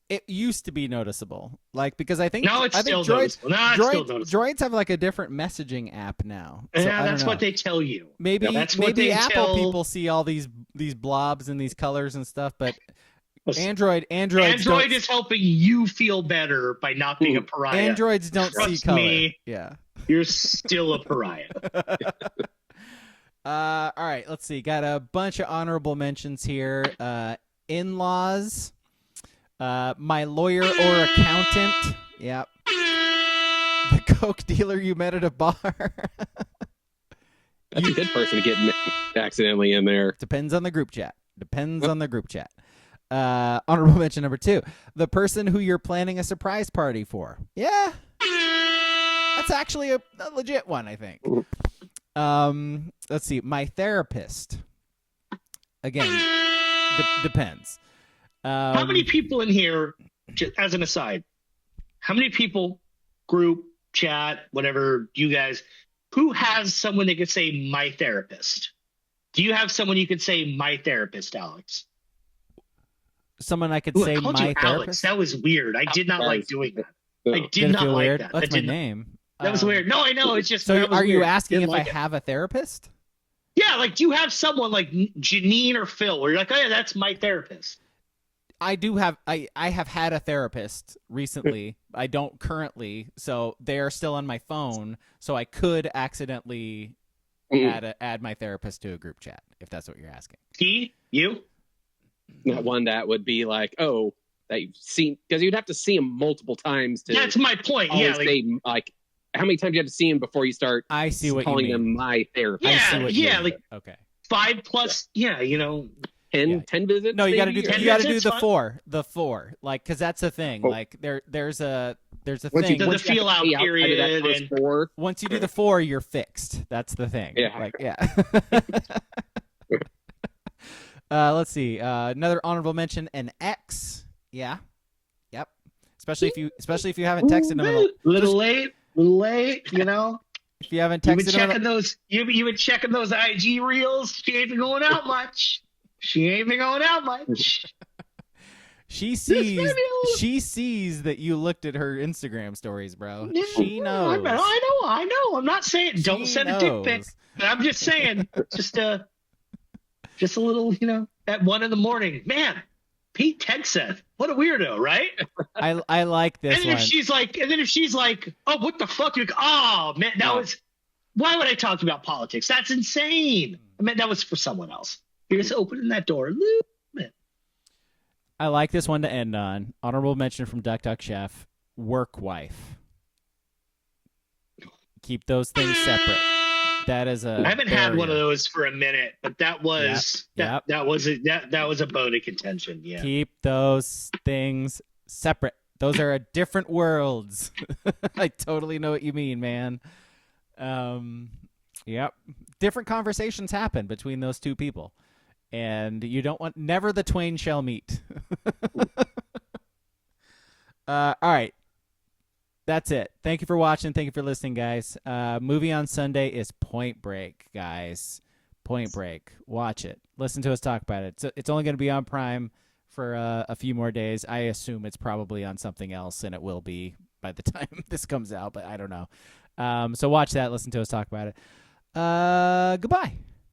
Speaker 2: It used to be noticeable, like because I think
Speaker 4: No, it's still
Speaker 2: droids,
Speaker 4: noticeable. No, it's still noticeable.
Speaker 2: droids have like a different messaging app now. So
Speaker 4: Yeah,
Speaker 2: I
Speaker 4: that's
Speaker 2: don't know.
Speaker 4: what they tell you.
Speaker 2: Maybe
Speaker 4: That's what
Speaker 2: maybe
Speaker 4: they
Speaker 2: Apple
Speaker 4: tell-
Speaker 2: people see all these blobs and these colors and stuff, but Android
Speaker 4: is helping you feel better by not being a pariah.
Speaker 2: Androids don't see
Speaker 4: Trust
Speaker 2: color.
Speaker 4: me.
Speaker 2: Yeah.
Speaker 4: You're still a pariah.
Speaker 2: All right, let's see. Got a bunch of honorable mentions here. In-laws, my lawyer or accountant. Yep. The Coke dealer you met at a bar.
Speaker 3: That's a good person to get accidentally in there.
Speaker 2: Depends on the group chat. Honorable mention number 2. The person who you're planning a surprise party for. Yeah. That's actually a legit one, I think. Let's see. My therapist. Again, depends.
Speaker 4: How many people in here, just as an aside, how many people, group, chat, whatever, you guys, who has someone they could say my therapist? Do you have someone you could say my therapist, Alex?
Speaker 2: Someone I could
Speaker 4: Ooh,
Speaker 2: say
Speaker 4: I called
Speaker 2: my
Speaker 4: you
Speaker 2: therapist?
Speaker 4: Alex. That was weird. I did not like doing that. I did
Speaker 2: Did it
Speaker 4: not
Speaker 2: feel
Speaker 4: like
Speaker 2: weird?
Speaker 4: that.
Speaker 2: That's
Speaker 4: That
Speaker 2: my
Speaker 4: did not-
Speaker 2: name.
Speaker 4: That was weird. No, I know. It's just.
Speaker 2: So
Speaker 4: that was
Speaker 2: are you
Speaker 4: weird.
Speaker 2: asking
Speaker 4: Didn't
Speaker 2: if
Speaker 4: like
Speaker 2: I
Speaker 4: it.
Speaker 2: have a therapist?
Speaker 4: Yeah, like do you have someone like Janine or Phil where you're like, oh yeah, that's my therapist?
Speaker 2: I do have. I have had a therapist recently. I don't currently, so they are still on my phone. So I could accidentally add my therapist to a group chat if that's what you're asking.
Speaker 4: You?
Speaker 3: Not one that would be like, oh, that you've seen, because you'd have to see him multiple times to.
Speaker 4: That's my point. Yeah,
Speaker 3: always say, like, how many times you have to see him before you start
Speaker 2: I see what
Speaker 3: calling
Speaker 2: you mean.
Speaker 3: him my therapist?
Speaker 2: I see what you mean.
Speaker 4: like
Speaker 2: Okay.
Speaker 4: 5+. Yeah,
Speaker 3: 10 visits?
Speaker 2: No, you got to do.
Speaker 3: maybe?
Speaker 2: You got to do
Speaker 4: It's
Speaker 2: the
Speaker 4: fine.
Speaker 2: 4. The 4, like, because that's a thing.
Speaker 3: Oh.
Speaker 2: Like there's a
Speaker 3: Once
Speaker 2: thing.
Speaker 4: The
Speaker 3: once you have
Speaker 4: feel
Speaker 3: to
Speaker 4: out
Speaker 3: pay outside of
Speaker 4: period
Speaker 3: that first
Speaker 4: and-
Speaker 3: 4,
Speaker 2: Once you do the 4, you're fixed. That's the thing.
Speaker 3: Yeah.
Speaker 2: Like, yeah. Let's see. Another honorable mention: an ex. Yeah. Yep. Especially if you haven't texted them.
Speaker 4: Little late.
Speaker 2: If you haven't
Speaker 4: You've been
Speaker 2: texted them.
Speaker 4: checking those. You've been checking those IG reels. She ain't been going out much.
Speaker 2: She sees that you looked at her Instagram stories, bro. She knows.
Speaker 4: I know. I'm not saying don't
Speaker 2: She
Speaker 4: send a dick pic.
Speaker 2: knows.
Speaker 4: But I'm just saying, just a little, at 1 a.m. Man, Pete Hegseth. What a weirdo, right?
Speaker 2: I like this
Speaker 4: And then
Speaker 2: one.
Speaker 4: if she's like, oh, what the fuck? You're like, oh man, why would I talk about politics? That's insane. I mean, that was for someone else. You're just opening that door.
Speaker 2: I like this one to end on. Honorable mention from Duck Duck Chef. Work wife. Keep those things separate. That is a.
Speaker 4: I haven't had one of
Speaker 2: barrier.
Speaker 4: those for a minute, but that was
Speaker 2: Yep.
Speaker 4: that was a bone of contention. Yeah.
Speaker 2: Keep those things separate. Those are different worlds. I totally know what you mean, man. Yep. Different conversations happen between those two people. And you don't want, never the twain shall meet. All right. That's it. Thank you for watching. Thank you for listening, guys. Movie on Sunday is Point Break, guys. Point Break. Watch it. Listen to us talk about it. It's only going to be on Prime for a few more days. I assume it's probably on something else, and it will be by the time this comes out, but I don't know. So watch that. Listen to us talk about it. Goodbye.